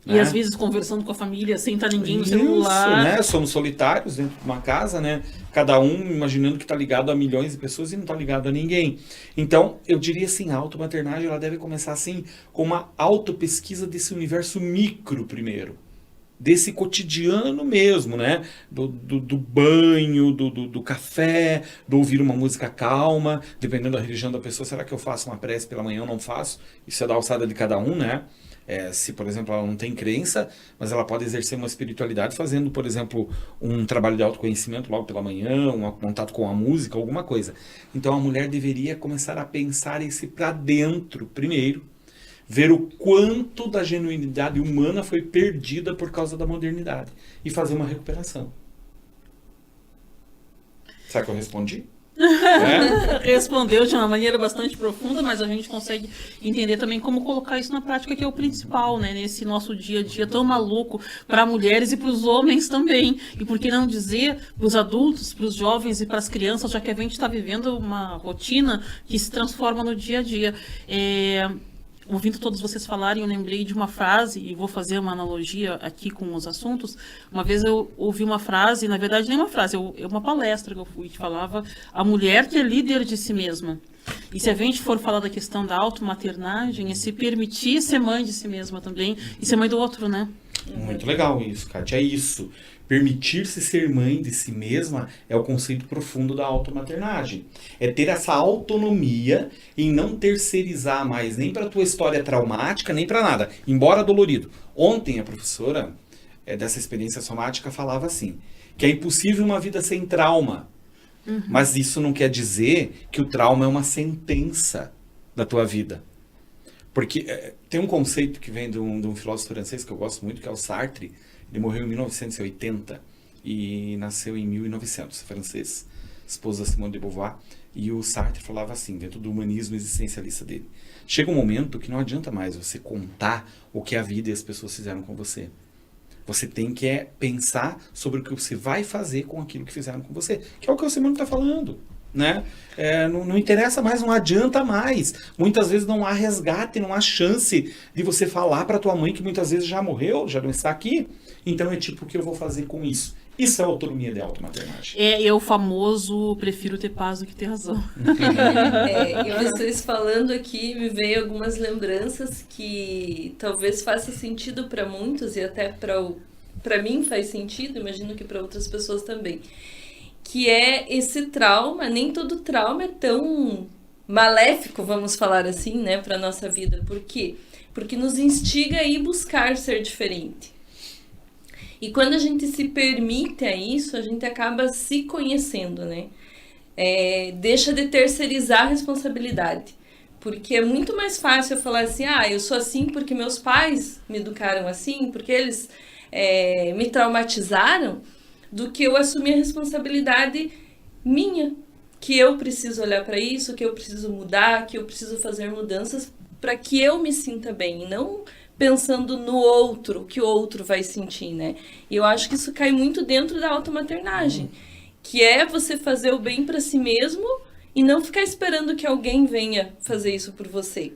E às vezes conversando com a família, sem estar ninguém no celular. Isso, né? Somos solitários dentro de uma casa, né? Cada um imaginando que está ligado a milhões de pessoas e não está ligado a ninguém. Então, eu diria assim, a automaternagem ela deve começar assim, com uma autopesquisa desse universo micro primeiro. Desse cotidiano mesmo, né? Do banho, do café, do ouvir uma música calma, dependendo da religião da pessoa, será que eu faço uma prece pela manhã ou não faço? Isso é da alçada de cada um, né? Se, por exemplo, ela não tem crença, mas ela pode exercer uma espiritualidade fazendo, por exemplo, um trabalho de autoconhecimento logo pela manhã, um contato com a música, alguma coisa. Então a mulher deveria começar a pensar esse para dentro primeiro, ver o quanto da genuinidade humana foi perdida por causa da modernidade e fazer uma recuperação. Será que eu respondi? Respondeu de uma maneira bastante profunda, mas a gente consegue entender também como colocar isso na prática, que é o principal, né? Nesse nosso dia a dia tão maluco para mulheres e para os homens também. E por que não dizer para os adultos, para os jovens e para as crianças, já que a gente está vivendo uma rotina que se transforma no dia a dia. Ouvindo todos vocês falarem, eu lembrei de uma frase, e vou fazer uma analogia aqui com os assuntos. Uma vez eu ouvi uma frase, na verdade nem uma frase, é uma palestra que eu fui, que falava a mulher que é líder de si mesma. E se a gente for falar da questão da automaternagem, é se permitir ser mãe de si mesma também, e ser mãe do outro, né? Muito legal isso, Kátia, é isso. Permitir-se ser mãe de si mesma é o conceito profundo da automaternagem. É ter essa autonomia em não terceirizar mais nem para a tua história traumática, nem para nada, embora dolorido. Ontem a professora dessa experiência somática falava assim, que é impossível uma vida sem trauma. Mas isso não quer dizer que o trauma é uma sentença da tua vida. Porque tem um conceito que vem de um filósofo francês que eu gosto muito, que é o Sartre. Ele morreu em 1980 e nasceu em 1900, francês, esposa da Simone de Beauvoir. E o Sartre falava assim, dentro do humanismo existencialista dele. Chega um momento que não adianta mais você contar o que a vida e as pessoas fizeram com você. Você tem que pensar sobre o que você vai fazer com aquilo que fizeram com você. Que é o que o Simone está falando. Né? Não interessa mais, não adianta mais. Muitas vezes não há resgate, não há chance de você falar para tua mãe que muitas vezes já morreu, já não está aqui. Então é tipo, o que eu vou fazer com isso? Isso é autonomia de automaternagem. É o famoso prefiro ter paz do que ter razão. E vocês falando aqui, me veio algumas lembranças que talvez faça sentido para muitos e até para mim faz sentido, imagino que para outras pessoas também. Que é esse trauma, nem todo trauma é tão maléfico, vamos falar assim, né, para nossa vida. Por quê? Porque nos instiga a ir buscar ser diferente. E quando a gente se permite a isso, a gente acaba se conhecendo, né? Deixa de terceirizar a responsabilidade. Porque é muito mais fácil eu falar assim, eu sou assim porque meus pais me educaram assim, porque eles me traumatizaram, do que eu assumir a responsabilidade minha, que eu preciso olhar para isso, que eu preciso mudar, que eu preciso fazer mudanças para que eu me sinta bem, e não pensando no outro, o que o outro vai sentir, né? E eu acho que isso cai muito dentro da automaternagem, que é você fazer o bem para si mesmo e não ficar esperando que alguém venha fazer isso por você.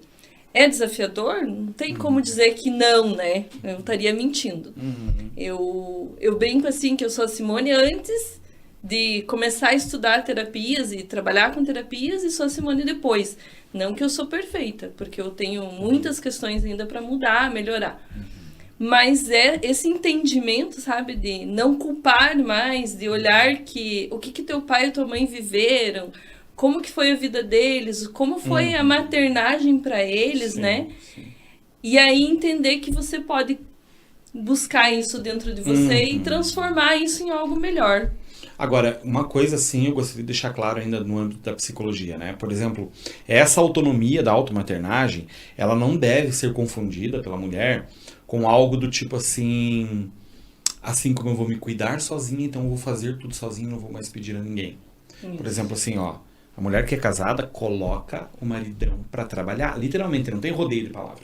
É desafiador? Não tem como dizer que não, né? Eu estaria mentindo. Eu brinco assim que eu sou a Simone antes de começar a estudar terapias e trabalhar com terapias, e sou a Simone depois. Não que eu sou perfeita, porque eu tenho muitas questões ainda para mudar, melhorar. Mas é esse entendimento, sabe, de não culpar mais, de olhar o que teu pai e tua mãe viveram, como que foi a vida deles, como foi a maternagem para eles, sim, né? Sim. E aí entender que você pode buscar isso dentro de você e transformar isso em algo melhor. Agora, uma coisa assim, eu gostaria de deixar claro ainda no âmbito da psicologia, né? Por exemplo, essa autonomia da automaternagem, ela não deve ser confundida pela mulher com algo do tipo assim como eu vou me cuidar sozinha, então eu vou fazer tudo sozinho, não vou mais pedir a ninguém. Por exemplo, assim, ó, a mulher que é casada coloca o maridão para trabalhar, literalmente, não tem rodeio de palavra,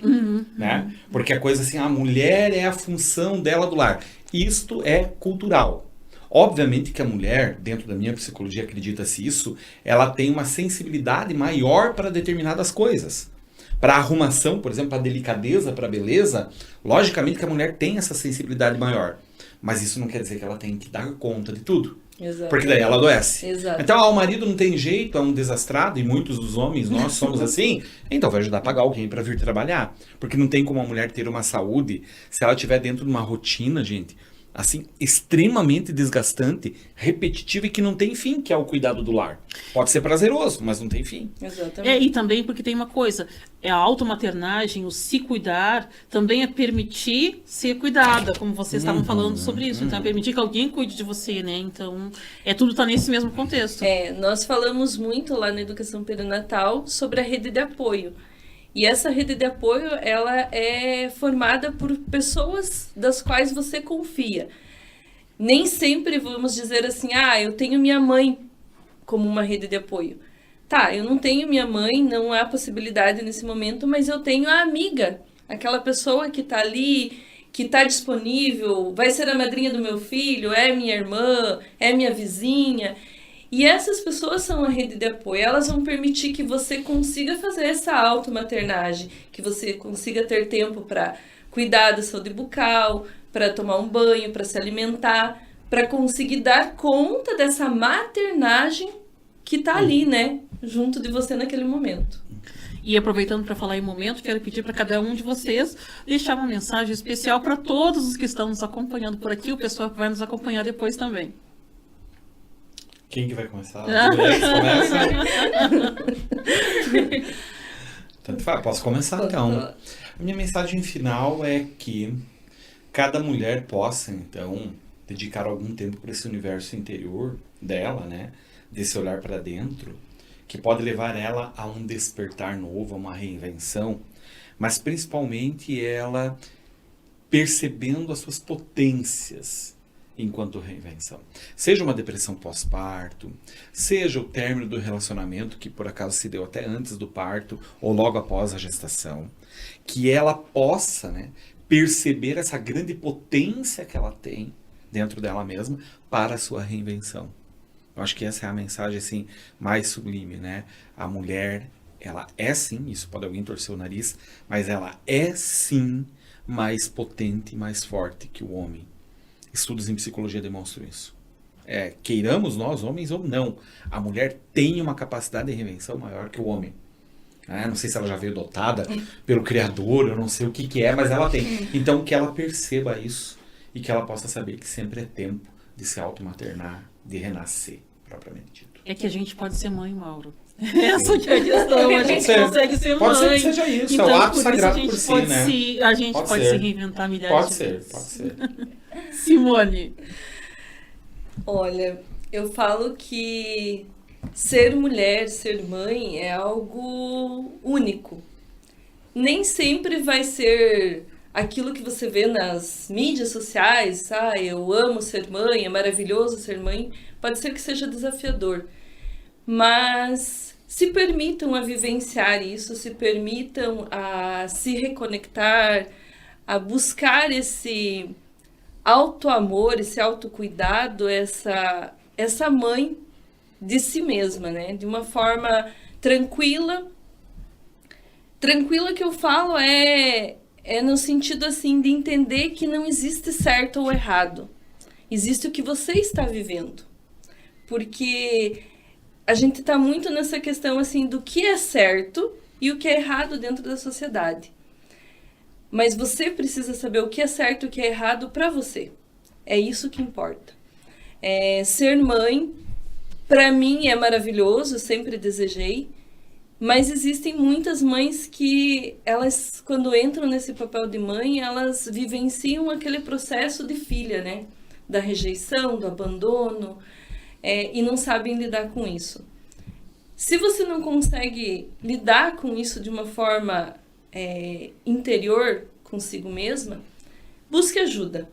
né? Porque a coisa assim, a mulher é a função dela do lar. Isto é cultural. Obviamente que a mulher, dentro da minha psicologia, acredita-se isso, ela tem uma sensibilidade maior para determinadas coisas. Para a arrumação, por exemplo, para a delicadeza, para a beleza, logicamente que a mulher tem essa sensibilidade maior. Mas isso não quer dizer que ela tem que dar conta de tudo. Exatamente. Porque daí ela adoece. Exato. Então, o marido não tem jeito, é um desastrado, e muitos dos homens, nós somos assim, então vai ajudar a pagar alguém para vir trabalhar. Porque não tem como a mulher ter uma saúde se ela estiver dentro de uma rotina, gente, assim, extremamente desgastante, repetitiva e que não tem fim, que é o cuidado do lar. Pode ser prazeroso, mas não tem fim. Exatamente. E também porque tem uma coisa, a automaternagem, o se cuidar, também é permitir ser cuidada, como vocês estavam falando sobre isso. Então, é permitir que alguém cuide de você, né? Então, tudo tá nesse mesmo contexto. Nós falamos muito lá na educação perinatal sobre a rede de apoio. E essa rede de apoio, ela é formada por pessoas das quais você confia. Nem sempre vamos dizer assim, eu tenho minha mãe como uma rede de apoio. Tá, eu não tenho minha mãe, não há possibilidade nesse momento, mas eu tenho a amiga, aquela pessoa que tá ali, que tá disponível, vai ser a madrinha do meu filho, é minha irmã, é minha vizinha. E essas pessoas são a rede de apoio, elas vão permitir que você consiga fazer essa automaternagem, que você consiga ter tempo para cuidar da saúde bucal, para tomar um banho, para se alimentar, para conseguir dar conta dessa maternagem que tá ali, né, junto de você naquele momento. E aproveitando para falar em momento, quero pedir para cada um de vocês deixar uma mensagem especial para todos os que estão nos acompanhando por aqui, o pessoal que vai nos acompanhar depois também. Quem que vai começar? Começa? Tanto faz, posso começar então. A minha mensagem final é que cada mulher possa, então, dedicar algum tempo para esse universo interior dela, né? Desse olhar para dentro, que pode levar ela a um despertar novo, a uma reinvenção, mas principalmente ela percebendo as suas potências enquanto reinvenção. Seja uma depressão pós-parto, seja o término do relacionamento, que por acaso se deu até antes do parto ou logo após a gestação, que ela possa, né, perceber essa grande potência que ela tem dentro dela mesma para a sua reinvenção. Eu acho que essa é a mensagem assim, mais sublime, né? A mulher, ela é sim, isso pode alguém torcer o nariz, mas ela é sim mais potente e mais forte que o homem. Estudos em psicologia demonstram isso. Queiramos nós, homens ou não, a mulher tem uma capacidade de reinvenção maior que o homem. Não sei se ela já veio dotada pelo Criador, eu não sei o que é, mas ela tem. Então, que ela perceba isso e que ela possa saber que sempre é tempo de se automaternar, de renascer, propriamente dito. É que a gente pode ser mãe, Mauro. Essa que é a questão, a gente consegue ser mãe. Pode ser que seja isso, então, é o ato sagrado por si, né? A gente pode se reinventar milhares de vezes. Pode ser. Simone. Olha, eu falo que ser mulher, ser mãe é algo único. Nem sempre vai ser aquilo que você vê nas mídias sociais, eu amo ser mãe, é maravilhoso ser mãe, pode ser que seja desafiador. Mas se permitam a vivenciar isso, se permitam a se reconectar, a buscar esse autoamor, esse autocuidado, essa mãe de si mesma, né? De uma forma tranquila. Tranquila que eu falo é no sentido assim de entender que não existe certo ou errado. Existe o que você está vivendo. Porque a gente está muito nessa questão assim do que é certo e o que é errado dentro da sociedade. Mas você precisa saber o que é certo e o que é errado para você. É isso que importa. Ser mãe, para mim, é maravilhoso, sempre desejei. Mas existem muitas mães que, elas, quando entram nesse papel de mãe, elas vivenciam aquele processo de filha, né? Da rejeição, do abandono. e não sabem lidar com isso. Se você não consegue lidar com isso de uma forma interior consigo mesma, busque ajuda.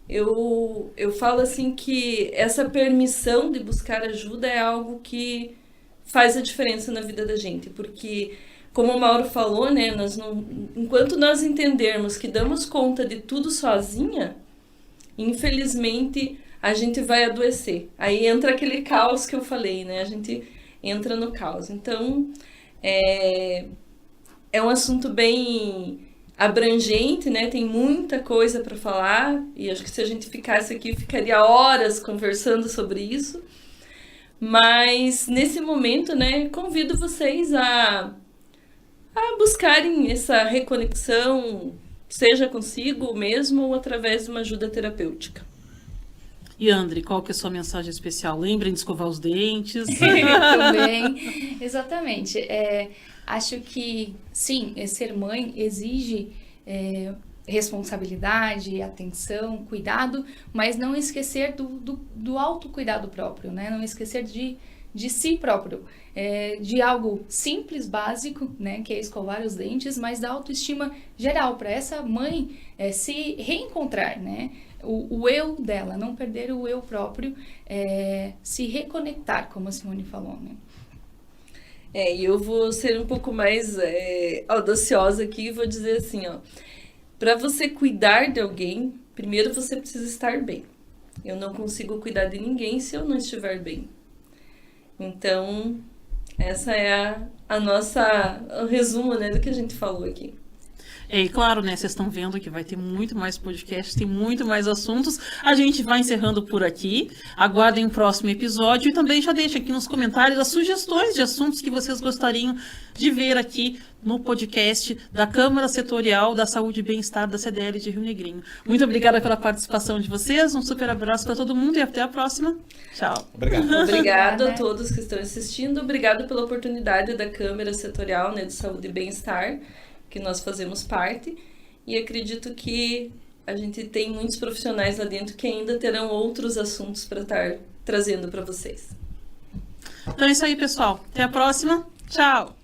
Eu falo assim que essa permissão de buscar ajuda é algo que faz a diferença na vida da gente, porque, como o Mauro falou, né, enquanto nós entendermos que damos conta de tudo sozinha, infelizmente a gente vai adoecer. Aí entra aquele caos que eu falei, né? A gente entra no caos. Então, é um assunto bem abrangente, né? Tem muita coisa para falar, e acho que se a gente ficasse aqui, ficaria horas conversando sobre isso. Mas, nesse momento, né, convido vocês a buscarem essa reconexão, seja consigo mesmo ou através de uma ajuda terapêutica. E André, qual que é a sua mensagem especial? Lembrem de escovar os dentes. Também, exatamente. Acho que, sim, ser mãe exige responsabilidade, atenção, cuidado, mas não esquecer do autocuidado próprio, né? Não esquecer de si próprio, de algo simples, básico, né? Que é escovar os dentes, mas da autoestima geral, para essa mãe se reencontrar, né? O eu dela, não perder o eu próprio, se reconectar, como a Simone falou, né? E eu vou ser um pouco mais audaciosa aqui e vou dizer assim, ó. Para você cuidar de alguém, primeiro você precisa estar bem. Eu não consigo cuidar de ninguém se eu não estiver bem. Então, essa é o resumo, né, do que a gente falou aqui. E claro, né, vocês estão vendo que vai ter muito mais podcasts, tem muito mais assuntos. A gente vai encerrando por aqui. Aguardem o próximo episódio e também já deixem aqui nos comentários as sugestões de assuntos que vocês gostariam de ver aqui no podcast da Câmara Setorial da Saúde e Bem-Estar da CDL de Rio Negrinho. Muito obrigada pela participação de vocês, um super abraço para todo mundo e até a próxima. Tchau. Obrigado. Obrigada a todos que estão assistindo. Obrigado pela oportunidade da Câmara Setorial, né, de Saúde e Bem-Estar, que nós fazemos parte, e acredito que a gente tem muitos profissionais lá dentro que ainda terão outros assuntos para estar trazendo para vocês. Então é isso aí, pessoal. Até a próxima. Tchau!